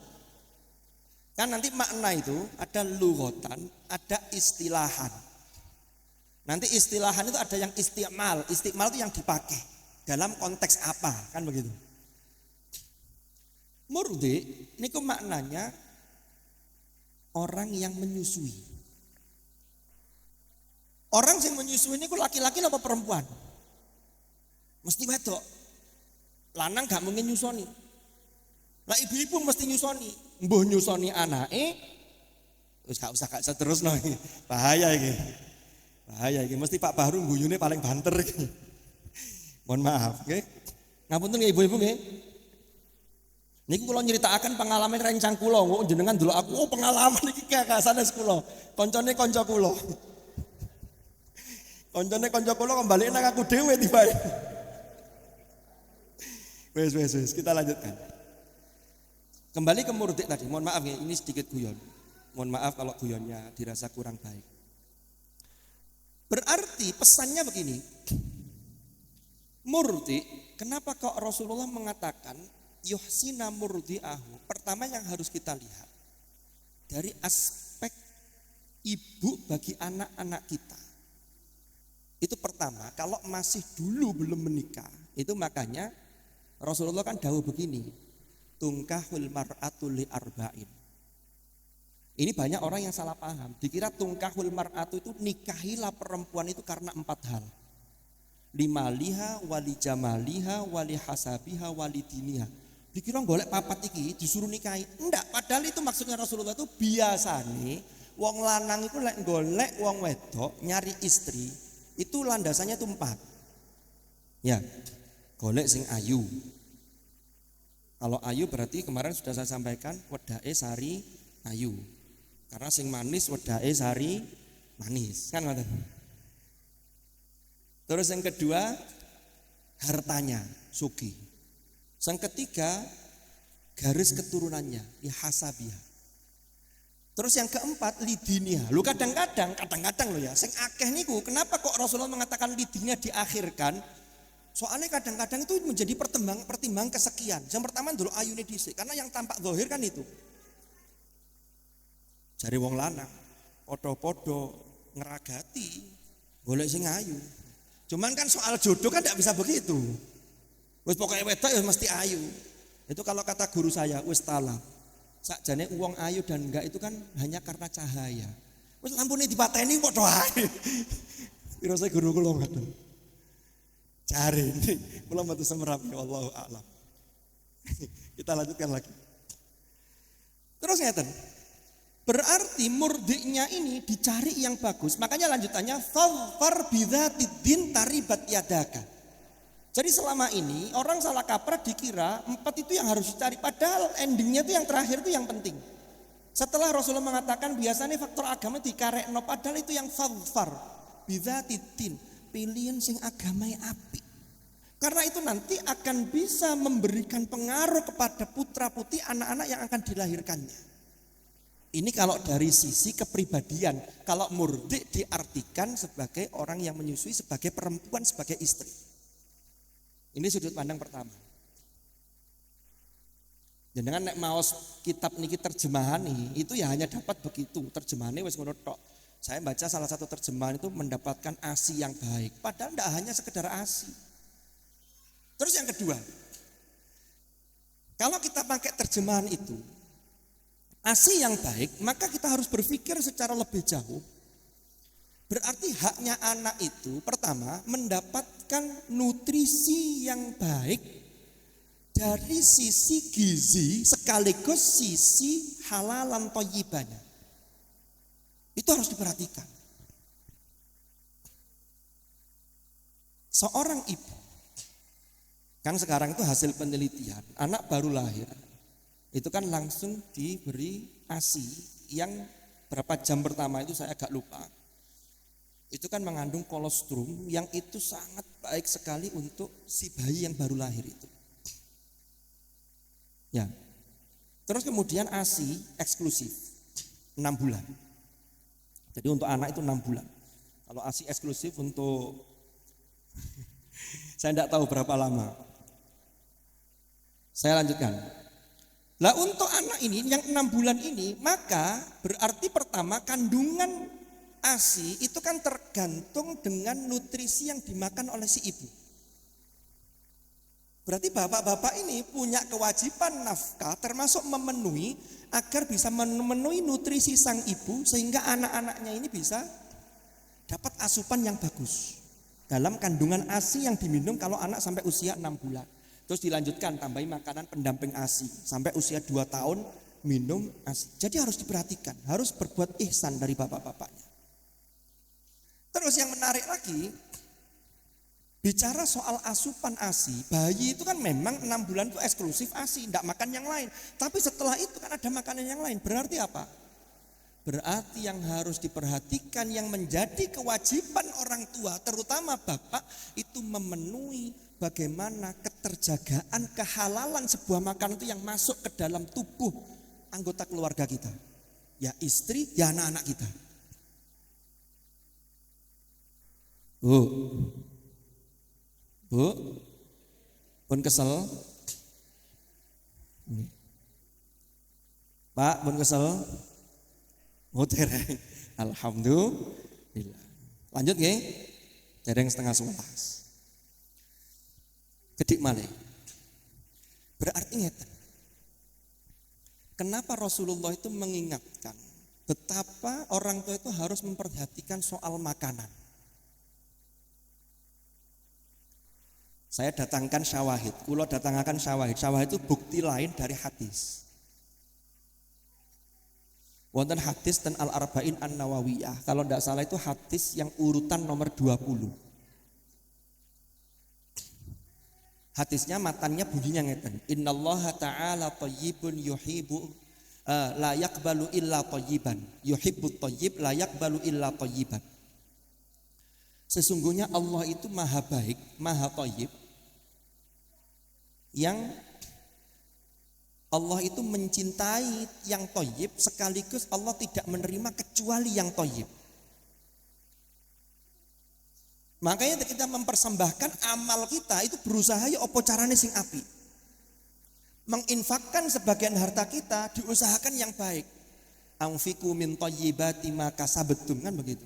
Kan nanti makna itu ada lughatan, ada istilahan. Nanti istilahan itu ada yang istimal. Istimal itu yang dipakai dalam konteks apa, kan begitu. Murdi' niku maknanya orang yang menyusui. Orang yang menyusui ini laki-laki apa perempuan? Mesti wedok. Lanang gak mungkin nyusoni. Lah ibu-ibu mesti nyusoni. Mbuh nyusoni anake. Terus gak usah seterusno iki. Bahaya iki. Mesti Pak Bahru guyune paling banter iki. Mohon maaf, nggih. Ngapunten nggih ibu-ibu nggih. Niku kula nyritakaken pengalaman rencang kula, kok jenengan delok aku, oh pengalaman iki kakak sanes kula. Koncone kanca kula. Koncone kanca kula kembali nang aku dhewe tibae. Wes, kita lanjutkan. Kembali ke murdi tadi, mohon maaf ya, ini sedikit guyon. Mohon maaf kalau guyonnya dirasa kurang baik. Berarti pesannya begini. Murdi, kenapa kok Rasulullah mengatakan yuhsina murdi'ahu? Pertama yang harus kita lihat dari aspek ibu bagi anak-anak kita. Itu pertama, kalau masih dulu belum menikah, itu makanya Rasulullah kan dawuh begini, tungkahul mar'atu li arba'in. Ini banyak orang yang salah paham, dikira tungkahul mar'atu itu nikahilah perempuan itu karena 4 hal. Limaliha, wali jamaliha, wali hasabiha, wali diniha. Dikira golek papat iki disuruh nikahi. Enggak, padahal itu maksudnya Rasulullah itu biasanya wong lanang itu lek golek wong wedok nyari istri itu landasannya itu 4. Ya, golek sing ayu. Kalau ayu berarti kemarin sudah saya sampaikan wedake sari ayu. Karena sing manis wedake sari manis, kan ngoten. Terus yang kedua, hartanya, sugih. Yang ketiga, garis keturunannya, hasabiha. Terus yang keempat, lidinia. Lu kadang-kadang lo ya, sing akeh niku, kenapa kok Rasulullah mengatakan lidinia diakhirkan? Soalnya kadang-kadang itu menjadi pertimbang kesekian. Yang pertama dulu ayune dhisik, karena yang tampak zahir kan itu. Jare wong lanang, podo-podo ngeragati, golek sing ayu. Cuman kan soal jodoh kan tidak bisa begitu. Wis pokoknya wedok ya mesti ayu. Itu kalau kata guru saya, wis talab. Sakjane uang ayu dan enggak itu kan hanya karena cahaya. Wis lampune dipateni padha ae. Piro saya guru kula ngoten. Cari ini, kula mboten semerap ya wallahu a'lam. Kita lanjutkan lagi. Terus ngeten. Berarti murdiknya ini dicari yang bagus. Makanya lanjutannya fadfar bidzatiddin taribat yadaka. Jadi selama ini orang salah kaprah dikira 4 itu yang harus dicari. Padahal endingnya itu yang terakhir itu yang penting. Setelah Rasulullah mengatakan biasanya faktor agama dikarekno, padahal itu yang fadfar bidzatiddin. Pilihan sing agamanya api. Karena itu nanti akan bisa memberikan pengaruh kepada putra putri anak-anak yang akan dilahirkannya. Ini kalau dari sisi kepribadian. Kalau murdik diartikan sebagai orang yang menyusui, sebagai perempuan, sebagai istri. Ini sudut pandang pertama. Dengan nek maos kitab niki terjemahan nih, itu ya hanya dapat begitu. Terjemahannya wis ngono tok. Saya baca salah satu terjemahan itu mendapatkan ASI yang baik. Padahal tidak hanya sekedar ASI. Terus yang kedua, kalau kita pakai terjemahan itu, ASI yang baik, maka kita harus berpikir secara lebih jauh. Berarti haknya anak itu pertama mendapatkan nutrisi yang baik dari sisi gizi sekaligus sisi halalan thayyibanya. Itu harus diperhatikan. Seorang ibu, kan sekarang itu hasil penelitian, anak baru lahir, itu kan langsung diberi ASI yang berapa jam pertama itu saya agak lupa. Itu kan mengandung kolostrum yang itu sangat baik sekali untuk si bayi yang baru lahir itu. Ya. Terus kemudian ASI eksklusif 6 bulan. Jadi untuk anak itu 6 bulan. Kalau ASI eksklusif untuk saya tidak tahu berapa lama. Saya lanjutkan. Lah untuk anak ini yang 6 bulan ini, maka berarti pertama kandungan ASI itu kan tergantung dengan nutrisi yang dimakan oleh si ibu. Berarti bapak-bapak ini punya kewajiban nafkah termasuk memenuhi agar bisa memenuhi nutrisi sang ibu sehingga anak-anaknya ini bisa dapat asupan yang bagus dalam kandungan ASI yang diminum kalau anak sampai usia 6 bulan. Terus dilanjutkan tambahi makanan pendamping ASI sampai usia 2 tahun minum ASI. Jadi harus diperhatikan, harus berbuat ihsan dari bapak-bapaknya. Terus yang menarik lagi, bicara soal asupan ASI, bayi itu kan memang 6 bulan itu eksklusif ASI, tidak makan yang lain. Tapi setelah itu kan ada makanan yang lain. Berarti apa? Berarti yang harus diperhatikan, yang menjadi kewajiban orang tua, terutama bapak, itu memenuhi bagaimana keterjagaan, kehalalan sebuah makanan itu yang masuk ke dalam tubuh anggota keluarga kita. Ya istri, ya anak-anak kita. Bu, pun kesel. Pak, pun kesel. Dereng. Alhamdulillah. Lanjut nggih. Dereng 10:30. Kedik malih. Berarti ngeten. Kenapa Rasulullah itu mengingatkan betapa orang tua itu harus memperhatikan soal makanan. Saya datangkan syawahid, kula datangkan syawahid. Syawahid itu bukti lain dari hadis. Wonten hadis dan Al-Arba'in An-Nawawiyah. Kalau tidak salah itu hadis yang urutan nomor 20. Hadisnya matannya bunyinya ngeten. Innallaha ta'ala thayyibun yuhibbu La yaqbalu illa thayyiban. Yuhibbut thayyib la yaqbalu illa thayyiban. Sesungguhnya Allah itu maha baik, maha thayyib. Yang Allah itu mencintai yang thayyib, sekaligus Allah tidak menerima kecuali yang thayyib. Makanya kita mempersembahkan amal kita itu berusaha ya apa carane sing apik. Menginfakkan sebagian harta kita diusahakan yang baik. Anfiqu min thayyibati ma kasabtum, kan begitu.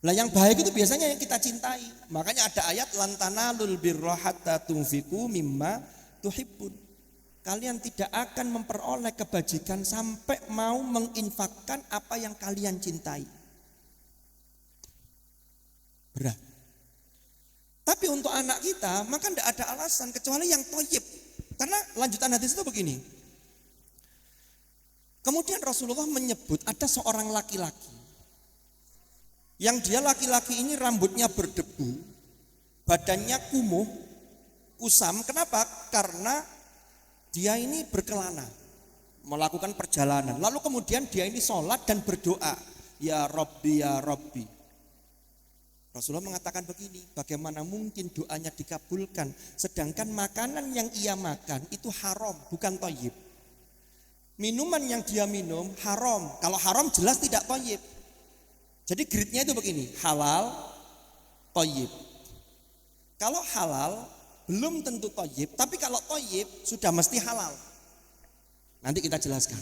Lah yang baik itu biasanya yang kita cintai. Makanya ada ayat lan tanalul birra hatta tunfiqu mimma tuhibbun. Kalian tidak akan memperoleh kebajikan sampai mau menginfakkan apa yang kalian cintai. Berat. Tapi untuk anak kita maka tidak ada alasan kecuali yang thayyib. Karena lanjutan hadis itu begini. Kemudian Rasulullah menyebut ada seorang laki-laki. Yang dia laki-laki ini rambutnya berdebu, badannya kumuh, kusam. Kenapa? Karena dia ini berkelana, melakukan perjalanan. Lalu kemudian dia ini sholat dan berdoa. Ya Rabbi, ya Rabbi. Rasulullah mengatakan begini, bagaimana mungkin doanya dikabulkan sedangkan makanan yang ia makan itu haram, bukan thayyib. Minuman yang dia minum haram. Kalau haram jelas tidak thayyib. Jadi gridnya itu begini, halal, thayyib. Kalau halal belum tentu thayyib, tapi kalau thayyib sudah mesti halal. Nanti kita jelaskan.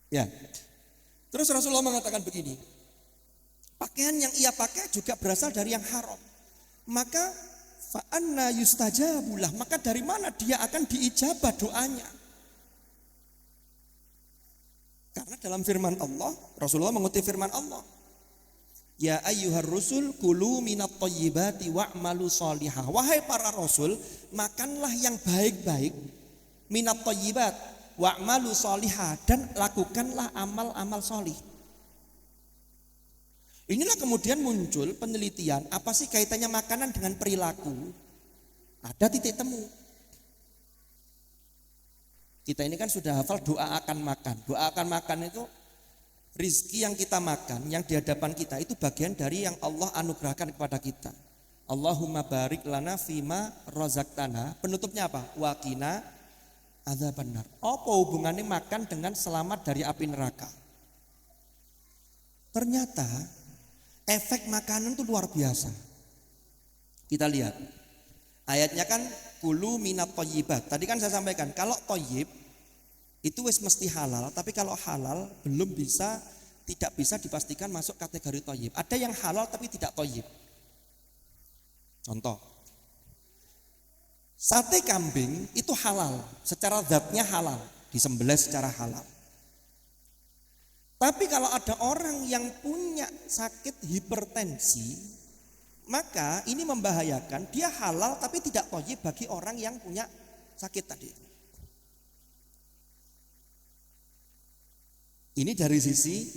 Ya. Terus Rasulullah mengatakan begini, pakaian yang ia pakai juga berasal dari yang haram. Maka fa'anna yustajabulah, maka dari mana dia akan diijabah doanya? Karena dalam firman Allah, Rasulullah mengutip firman Allah. Ya ayyuhar rusul kulu minat thayyibati wa'malu sholihah. Wahai para rasul, makanlah yang baik-baik, minat thayyibat wa'malu sholihah, dan lakukanlah amal-amal sholih. Inilah kemudian muncul penelitian, apa sih kaitannya makanan dengan perilaku? Ada titik temu. Kita ini kan sudah hafal doa akan makan. Doa akan makan itu rizki yang kita makan, yang di hadapan kita itu bagian dari yang Allah anugerahkan kepada kita. Allahumma barik lana fima razaqtana. Penutupnya apa? Wa qina adzabannar. Apa hubungannya makan dengan selamat dari api neraka? Ternyata efek makanan itu luar biasa. Kita lihat. Ayatnya kan kulu minat thayyibat. Tadi kan saya sampaikan kalau thayyib itu wis mesti halal, tapi kalau halal tidak bisa dipastikan masuk kategori thayyib. Ada yang halal tapi tidak thayyib. Contoh. Sate kambing itu halal, secara zatnya halal, disembelih secara halal. Tapi kalau ada orang yang punya sakit hipertensi, maka ini membahayakan. Dia halal tapi tidak thayyib bagi orang yang punya sakit tadi. Ini dari sisi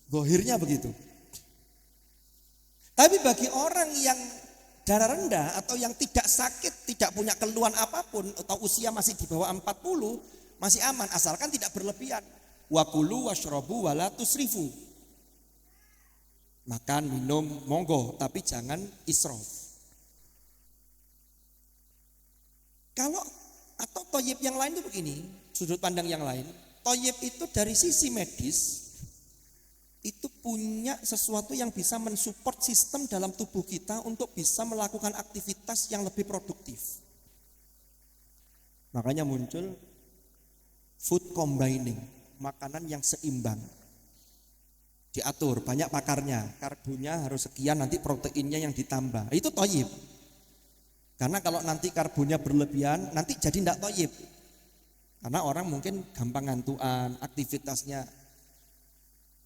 zahirnya begitu. Tapi bagi orang yang darah rendah atau yang tidak sakit, tidak punya keluhan apapun, atau usia masih di bawah 40, masih aman asalkan tidak berlebihan. Wa kulu washrabu wala tusrifu. Makan, minum, monggo, tapi jangan israf. Kalau atau thayyib yang lain itu begini, sudut pandang yang lain. Thayyib itu dari sisi medis itu punya sesuatu yang bisa mensupport sistem dalam tubuh kita untuk bisa melakukan aktivitas yang lebih produktif. Makanya muncul food combining, makanan yang seimbang. Diatur, banyak pakarnya, karbonya harus sekian, nanti proteinnya yang ditambah. Itu thayyib. Karena kalau nanti karbonnya berlebihan, nanti jadi tidak thayyib. Karena orang mungkin gampang ngantuan, aktivitasnya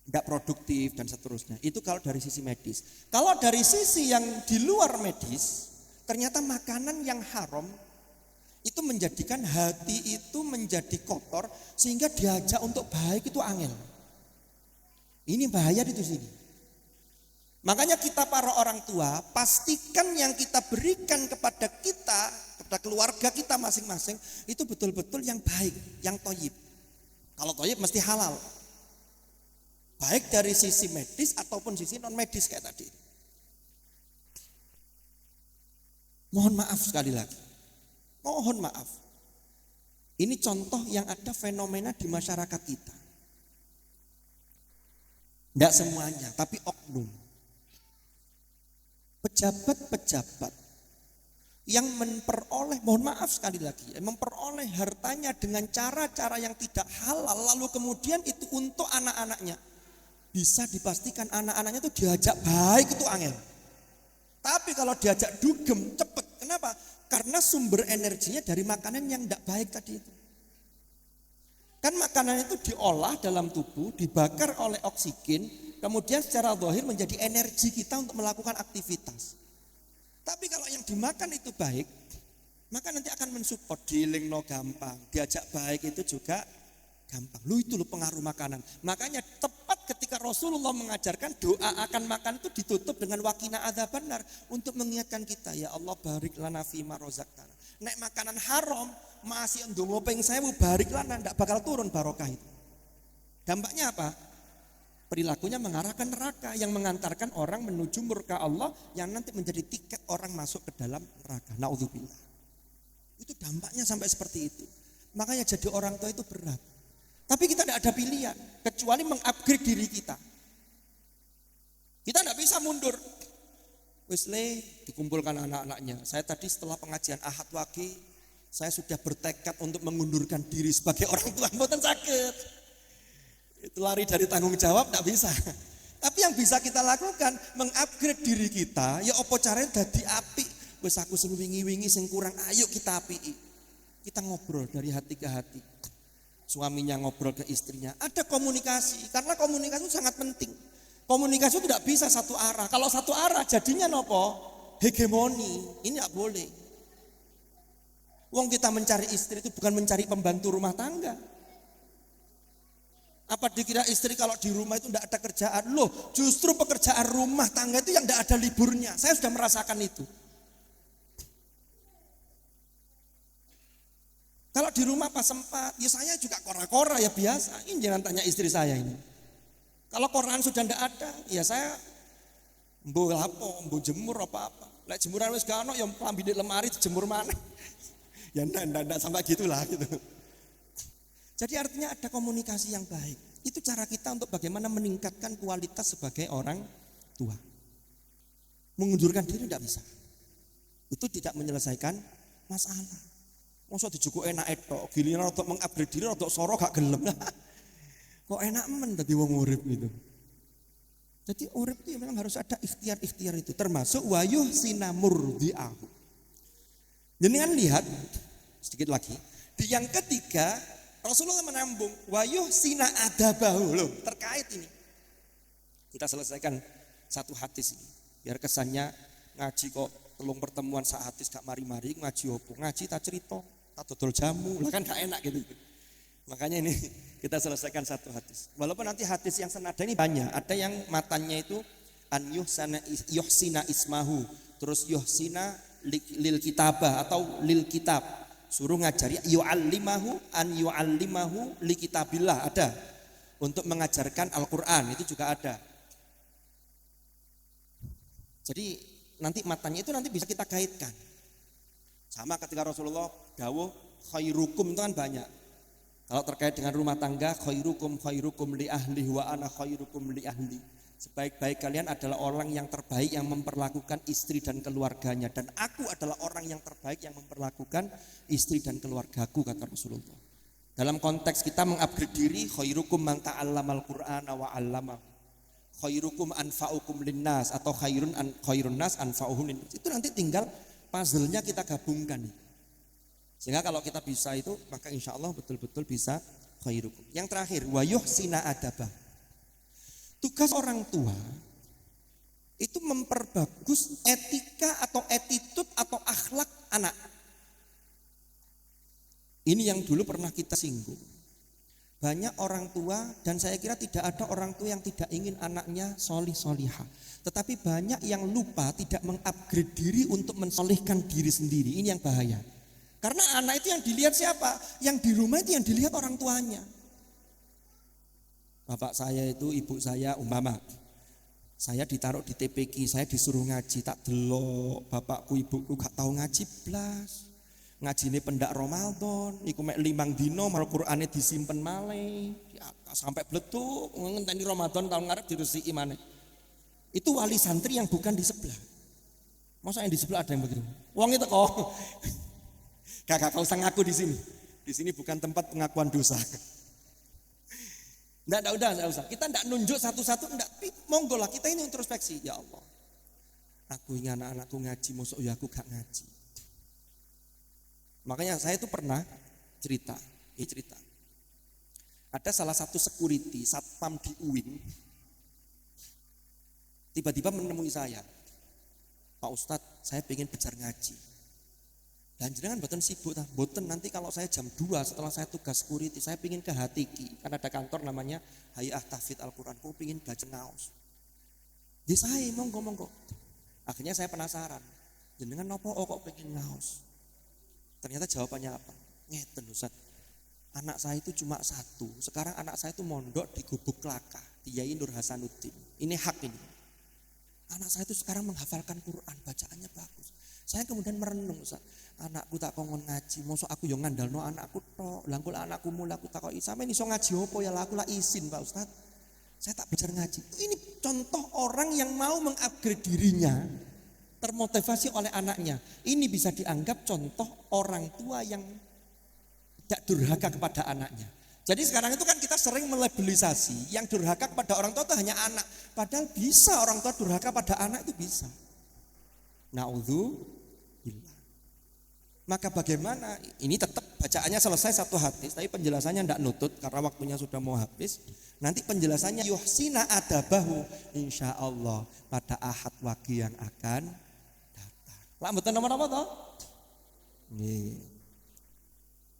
tidak produktif dan seterusnya. Itu kalau dari sisi medis. Kalau dari sisi yang di luar medis, ternyata makanan yang haram itu menjadikan hati itu menjadi kotor sehingga diajak untuk baik itu angel. Ini bahaya di sini. Makanya kita para orang tua pastikan yang kita berikan kepada pada keluarga kita masing-masing itu betul-betul yang baik, yang thayyib. Kalau thayyib mesti halal. Baik dari sisi medis ataupun sisi non medis kayak tadi. Mohon maaf sekali lagi. Mohon maaf. Ini contoh yang ada fenomena di masyarakat kita. Tidak semuanya, tapi oknum. Pejabat-pejabat yang memperoleh, mohon maaf sekali lagi, memperoleh hartanya dengan cara-cara yang tidak halal, lalu kemudian itu untuk anak-anaknya. Bisa dipastikan anak-anaknya itu diajak baik itu angel. Tapi kalau diajak dugem, cepet. Kenapa? Karena sumber energinya dari makanan yang tidak baik tadi itu. Kan makanan itu diolah dalam tubuh, dibakar oleh oksigen, kemudian secara zahir menjadi energi kita untuk melakukan aktivitas. Tapi kalau yang dimakan itu baik, maka nanti akan mensupport, dilingno gampang, diajak baik itu juga gampang. Itu pengaruh makanan. Makanya tepat ketika Rasulullah mengajarkan doa akan makan itu ditutup dengan waqina adzabannar untuk mengingatkan kita, ya Allah barik lana fima rozaqtana. Nek makanan haram masih ndonga ping 1000 barik lana ndak bakal turun barokah itu. Dampaknya apa? Perilakunya mengarahkan neraka yang mengantarkan orang menuju murka Allah yang nanti menjadi tiket orang masuk ke dalam neraka. Naudzubillah. Itu dampaknya sampai seperti itu. Makanya jadi orang tua itu berat. Tapi kita tidak ada pilihan kecuali mengupgrade diri kita. Kita tidak bisa mundur. Wisle dikumpulkan anak-anaknya. Saya tadi setelah pengajian Ahad Wage, saya sudah bertekad untuk mengundurkan diri sebagai orang tua. Mboten sakit. Itu lari dari tanggung jawab tidak bisa. Tapi yang bisa kita lakukan mengupgrade diri kita. Ya apa caranya dadi apik. Wis aku sing wingi-wingi sing kurang, ayo kita apiki. Kita ngobrol dari hati ke hati. Suaminya ngobrol ke istrinya. Ada komunikasi karena komunikasi itu sangat penting. Komunikasi itu tidak bisa satu arah. Kalau satu arah jadinya nopo? Hegemoni. Ini tidak boleh. Wong kita mencari istri itu bukan mencari pembantu rumah tangga. Apa dikira istri kalau di rumah itu tidak ada kerjaan? Loh, justru pekerjaan rumah tangga itu yang tidak ada liburnya. Saya sudah merasakan itu. Kalau di rumah pas sempat, ya saya juga kora-kora ya biasa. Ini jangan tanya istri saya ini. Kalau koran sudah tidak ada, ya saya mbo lapo, mbo jemur apa-apa. Lek jemuran wis gak ono ya klambi di lemari dijemur maneh. Ya ndak sampai gitulah gitu. Jadi artinya ada komunikasi yang baik. Itu cara kita untuk bagaimana meningkatkan kualitas sebagai orang tua. Mengundurkan diri tidak bisa. Itu tidak menyelesaikan masalah. Masa dijuku enak etok, giliran untuk mengupgrade diri untuk soro gak gelem. Kok enak men tadi wong urip gitu. Jadi urip itu memang harus ada ikhtiar-ikhtiar itu, termasuk wayuh sinamur diahu. Jadi kan lihat sedikit lagi. Di yang ketiga Rasulullah menambung wayuh sina adabahu loh, terkait ini. Kita selesaikan satu hadis ini. Biar kesannya ngaji kok telung pertemuan sak hadis gak mari-mari ngaji opo. Ngaji tak cerita, tak dodol jamu, lah kan gak enak gitu. Makanya ini kita selesaikan satu hadis. Walaupun nanti hadis yang senada ini banyak. Ada yang matanya itu an yuhsina ismahu, terus yuhsina lil kitabah atau lil kitab. Suruh ngajari yu'allimahu an yu'allimahu li kitabillah, ada. Untuk mengajarkan Al-Qur'an itu juga ada. Jadi nanti matanya itu nanti bisa kita kaitkan. Sama ketika Rasulullah dawuh khairukum itu kan banyak. Kalau terkait dengan rumah tangga, khairukum li ahli wa ana khairukum li ahli. Sebaik-baik kalian adalah orang yang terbaik yang memperlakukan istri dan keluarganya. Dan aku adalah orang yang terbaik yang memperlakukan istri dan keluargaku, kata Rasulullah. Dalam konteks kita mengupgrade diri, khairukum man ta'allamal qur'ana wa 'allamahu. Khairukum anfa'ukum linnas atau khairun nas anfa'uhum linnas. Itu nanti tinggal puzzle-nya kita gabungkan. Sehingga kalau kita bisa itu, maka insya Allah betul-betul bisa khairukum. Yang terakhir, wa yuhsina adabah. Tugas orang tua itu memperbagus etika atau attitude atau akhlak anak. Ini yang dulu pernah kita singgung. Banyak orang tua, dan saya kira tidak ada orang tua yang tidak ingin anaknya solih-solihah. Tetapi banyak yang lupa tidak mengupgrade diri untuk mensolihkan diri sendiri. Ini yang bahaya. Karena anak itu yang dilihat siapa? Yang di rumah itu yang dilihat orang tuanya. Bapak saya itu, ibu saya umpama. Saya ditaruh di TPQ, saya disuruh ngaji, tak delok. Bapakku, ibuku gak tahu ngaji blas. Ngajine pendak Ramadan, iku mek 5 dino mal Qur'ane disimpen malih. Sampai bletuk, ngenteni Ramadan tahun ngarep diresiki maneh. Itu wali santri yang bukan di sebelah. Masa yang di sebelah ada yang begitu? Wong itu kok. Kakak kau usah ngaku di sini. Di sini bukan tempat pengakuan dosa. Enggak usah. Kita enggak nunjuk satu-satu, enggak. Monggo lah kita ini introspeksi. Ya Allah. Aku ingin anak-anakku ngaji, mosok ya aku gak ngaji. Makanya saya itu pernah cerita. Ada salah satu security satpam di UIN tiba-tiba menemui saya. Pak Ustadz, saya pengen belajar ngaji. Dan jenengan boten sibuk ta? Boten, nanti kalau saya jam 2 setelah saya tugas security, saya pengen ke Hatiki. Kan ada kantor namanya Hay'ah Tahfidz Al-Quran. Aku pengen belajar ngaos. Jadi saya monggo. Akhirnya saya penasaran. Jenengan nopo kok pengen ngaos? Ternyata jawabannya apa? Ngeten Ustadz. Anak saya itu cuma 1. Sekarang anak saya itu mondok di Gubuk Kelaka, di Yai Nur Hasanuddin. Ini hak ini. Anak saya itu sekarang menghafalkan Quran, bacaannya bagus. Saya kemudian merenung, Ustaz. Anakku tak kongkon ngaji, mosok aku yo ngandalno anakku tok. Lah kula anakku mula aku takoki, "Sampeyan iso ngaji opo ya?" Lah aku lah izin, Pak Ustaz. Saya tak belajar ngaji. Ini contoh orang yang mau mengupgrade dirinya, termotivasi oleh anaknya. Ini bisa dianggap contoh orang tua yang tidak durhaka kepada anaknya. Jadi sekarang itu kan kita sering melabelisasi yang durhaka kepada orang tua itu hanya anak. Padahal bisa orang tua durhaka pada anak itu bisa. Na'udzubillah. Maka bagaimana? Ini tetap bacaannya selesai satu hadis, tapi penjelasannya tidak nutut karena waktunya sudah mau habis. Nanti penjelasannya yuhsina adabahu insya Allah pada ahad wagi yang akan datang. Lambetan nomor apa toh? Nih.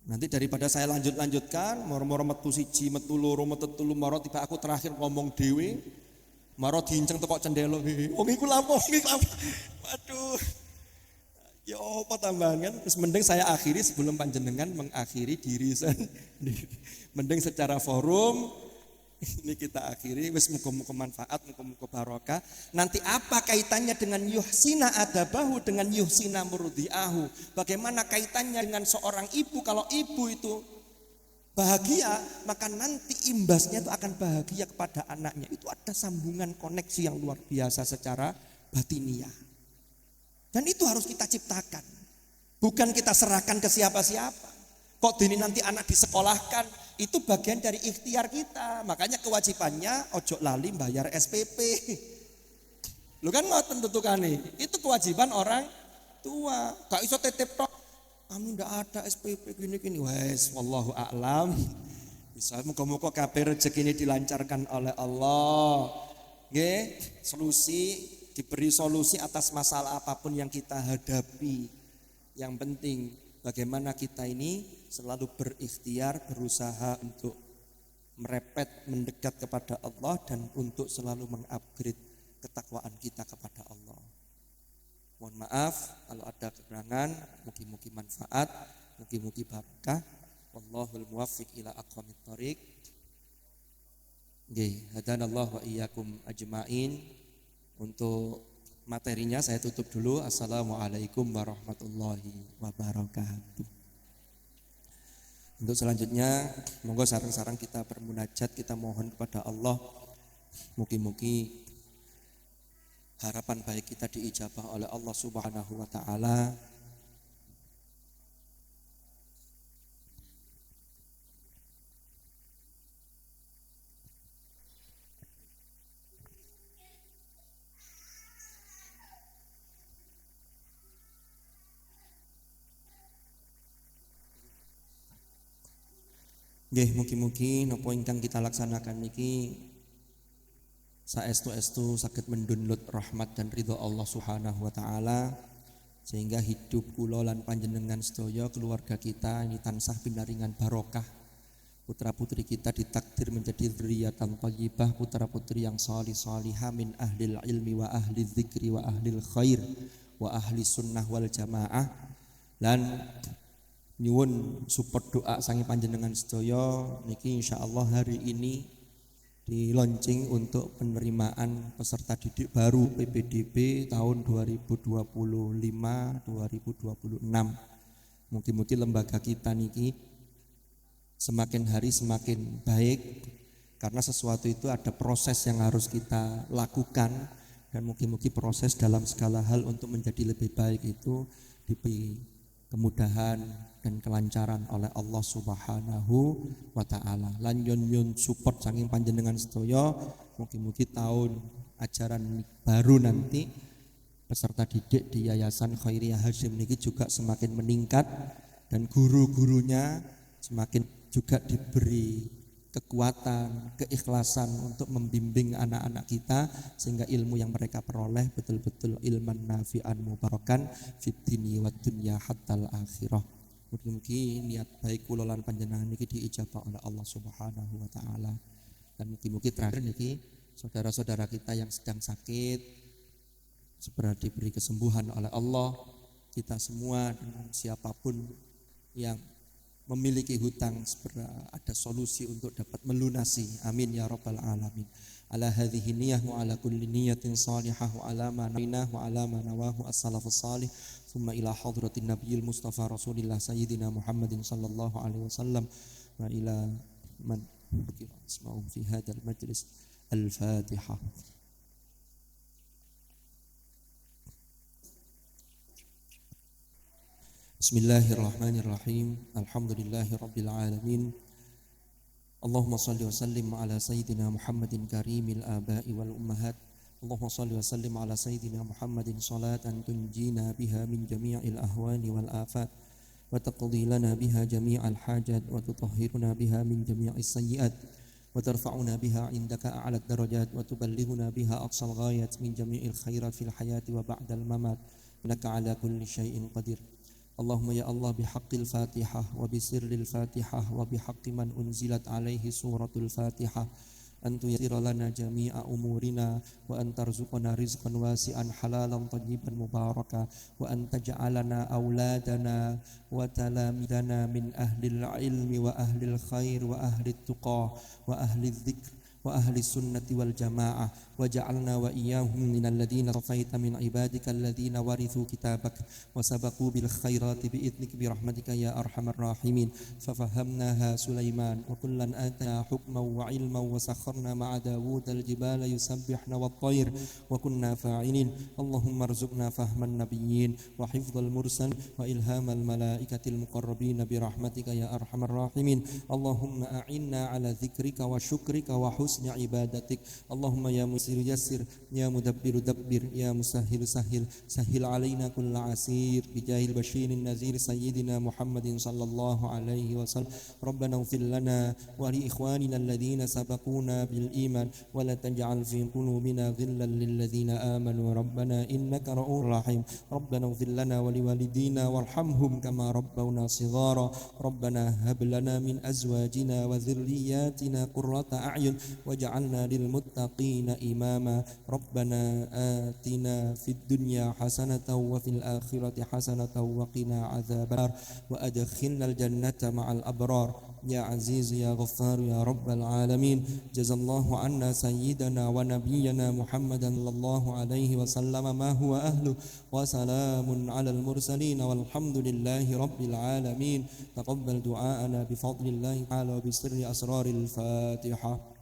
Nanti daripada saya lanjutkan, moro-moro metu siji, metu loro, metu telu, moro tiba aku terakhir ngomong dewe, moro diinceng tekok cendelo, wong iku lapo, waduh, ya apa tambahan kan? Terus mending saya akhiri sebelum panjenengan mengakhiri diri sendiri, mending secara forum. Ini kita akhiri, wis muga-muga manfaat, muga-muga barokah. Nanti apa kaitannya dengan yuhsina adabahu dengan yuhsina murdiahu? Bagaimana kaitannya dengan seorang ibu? Kalau ibu itu bahagia, maka nanti imbasnya itu akan bahagia kepada anaknya. Itu ada sambungan koneksi yang luar biasa secara batiniah. Dan itu harus kita ciptakan. Bukan kita serahkan ke siapa-siapa. Kok ini nanti anak disekolahkan, itu bagian dari ikhtiar kita. Makanya kewajibannya ojo lali bayar SPP. Lu kan ngoten tutukane. Itu kewajiban orang tua. Gak iso titip tok. Kamu ndak ada SPP gini-gini. Wes wallahu a'lam. Bisa muga-muga kabeh rezeki ini dilancarkan oleh Allah. Nggih, diberi solusi atas masalah apapun yang kita hadapi. Yang penting bagaimana kita ini selalu berikhtiar, berusaha untuk merepet, mendekat kepada Allah dan untuk selalu mengupgrade ketakwaan kita kepada Allah. Mohon maaf kalau ada kekurangan, mugi-mugi manfaat, mugi-mugi barokah. Wallahul muwaffiq ila aqwamit thoriq. Nggih, hadanallahu wa iyyakum ajmain. Untuk materinya saya tutup dulu. Assalamualaikum warahmatullahi wabarakatuh. Untuk selanjutnya, monggo sareng-sareng kita bermunajat, kita mohon kepada Allah. Mugi-mugi harapan baik kita diijabah oleh Allah Subhanahu wa taala. Nggih, mugi-mugi napa ingkang kita laksanakan niki saestu-estu saged mendownload rahmat dan ridho Allah Subhanahu wa taala sehingga hidup kula lan panjenengan sedaya keluarga kita ini tansah pinaringan barokah. Putra-putri kita ditakdir menjadi dzurriatan thayyibah, putra-putri yang salih-salihah min ahlil ilmi wa ahli dzikri wa ahlil khair wa ahli sunnah wal jamaah. Dan nyuwun support doa sangi panjenengan sedaya niki insyaallah hari ini di launching untuk penerimaan peserta didik baru PPDB tahun 2025-2026. Mungkin-mungkin lembaga kita niki semakin hari semakin baik karena sesuatu itu ada proses yang harus kita lakukan dan mungkin-mungkin proses dalam segala hal untuk menjadi lebih baik itu diberi kemudahan dan kelancaran oleh Allah Subhanahu wa taala. Lan yun support saking panjenengan sedaya mungkin-mungkin tahun ajaran baru nanti peserta didik di Yayasan Khairiyah Hasyim niki juga semakin meningkat dan guru-gurunya semakin juga diberi kekuatan, keikhlasan untuk membimbing anak-anak kita sehingga ilmu yang mereka peroleh betul-betul ilman nafi'an mubarakan fid dini wad dunya hattal akhirah. Mungkin niat baik kula lan panjenengan niki diijabah oleh Allah Subhanahu wa taala. Dan mungkin terakhir niki saudara-saudara kita yang sedang sakit segera diberi kesembuhan oleh Allah. Kita semua dan siapapun yang memiliki hutang segera ada solusi untuk dapat melunasi. Amin ya rabbal alamin. Ala hadhihi niyyah wa ala kulli niyyatin salihah wa ala ma nawina wa ala ma nawahu as-salafus salih thumma ila hadratin nabiyil mustafa rasulillah sayyidina Muhammadin sallallahu alaihi wasallam wa ila man bukira asma'um fi hadzal majlis. Al-Fatihah. Bismillahirrahmanirrahim. Alhamdulillahi rabbil alamin. Allahumma salli wa sallim ala sayyidina Muhammadin karimil aba'i wal ummahat. Allahumma salli wa sallim ala sayyidina Muhammadin salatan tunjina biha min jami'il ahwani wal afat wa taqdi lana biha jami'al hajat wa tutahhiruna biha min jami'is sayyi'at wa tarfa'una biha indaka a'la darajat wa tuballighuna biha aqsal ghayat min jami'il khairat fil hayati wa ba'dal mamat. Innaka ala kulli syai'in qadir. Allahumma ya Allah bihaqqil Fatihah wa bisirril Fatihah wa bihaqqi man unzilat alaihi suratul Fatihah an tuyassira lana jami'a umurina wa an tarzuqana rizqan wasi'an halalan tayyiban mubaraka wa an taj'alana auladana wa talamidana min ahlil ilmi wa ahlil khair wa ahlit tuqah wa ahlil dzikr wa ahli sunnati wal jamaah wa ja'alna wa iyyahum minal ladzina safaita min ibadika alladzina warithu kitabak wa sabaqu bil khairati bi idnik bi rahmatika ya arhamar rahimin. Fa fahamnaha Sulaiman wa kullan atana hukman wa ilman wa sakharna ma'a Dawud al jibala yusabbihna wat tayr wa kunna fa'ilin. Allahumma arzuqna fahman nabiyyin wa hifdzal mursal wa ilhamal malaikatil muqarrabin bi rahmatika ya arhamar rahimin. Allahumma a'inna ala dzikrika wa syukrika wa husni ibadatik. Allahumma ya musir yassir ya mudabbiru dabbir ya musahhil sahhil sahhil alaina kulla asir bijahil bashirin nazir sayyidina Muhammadin sallallahu alaihi wasallam. Rabbana ighfir lana wa li ikhwanina alladhina sabaquna bil iman wa la taj'al fi qulubina ghillan lil ladzina amanu rabbana innaka ra'ufur rahim. Rabbana ighfir lana wa li walidina warhamhum kama rabbawna shighara. Rabbana hab lana min azwajina wa dhurriyyatina qurrata a'yun waj'alna lil muttaqina imama. Rabbana atina fid dunya hasanatan wa fil akhirati hasanatan wa qina adzabannar wa adkhilnal jannata ma'al abrar ya aziz ya ghaffar ya rabbal alamin. Jazallahu anna sayyidana wa nabiyyana Muhammadan sallallahu alaihi wasallam ma huwa ahlu wa salamun alal mursalin walhamdulillahi rabbil alamin. Taqabbal du'aana bi fadlillahi ta'ala wa bi sirri asraril Fatihah.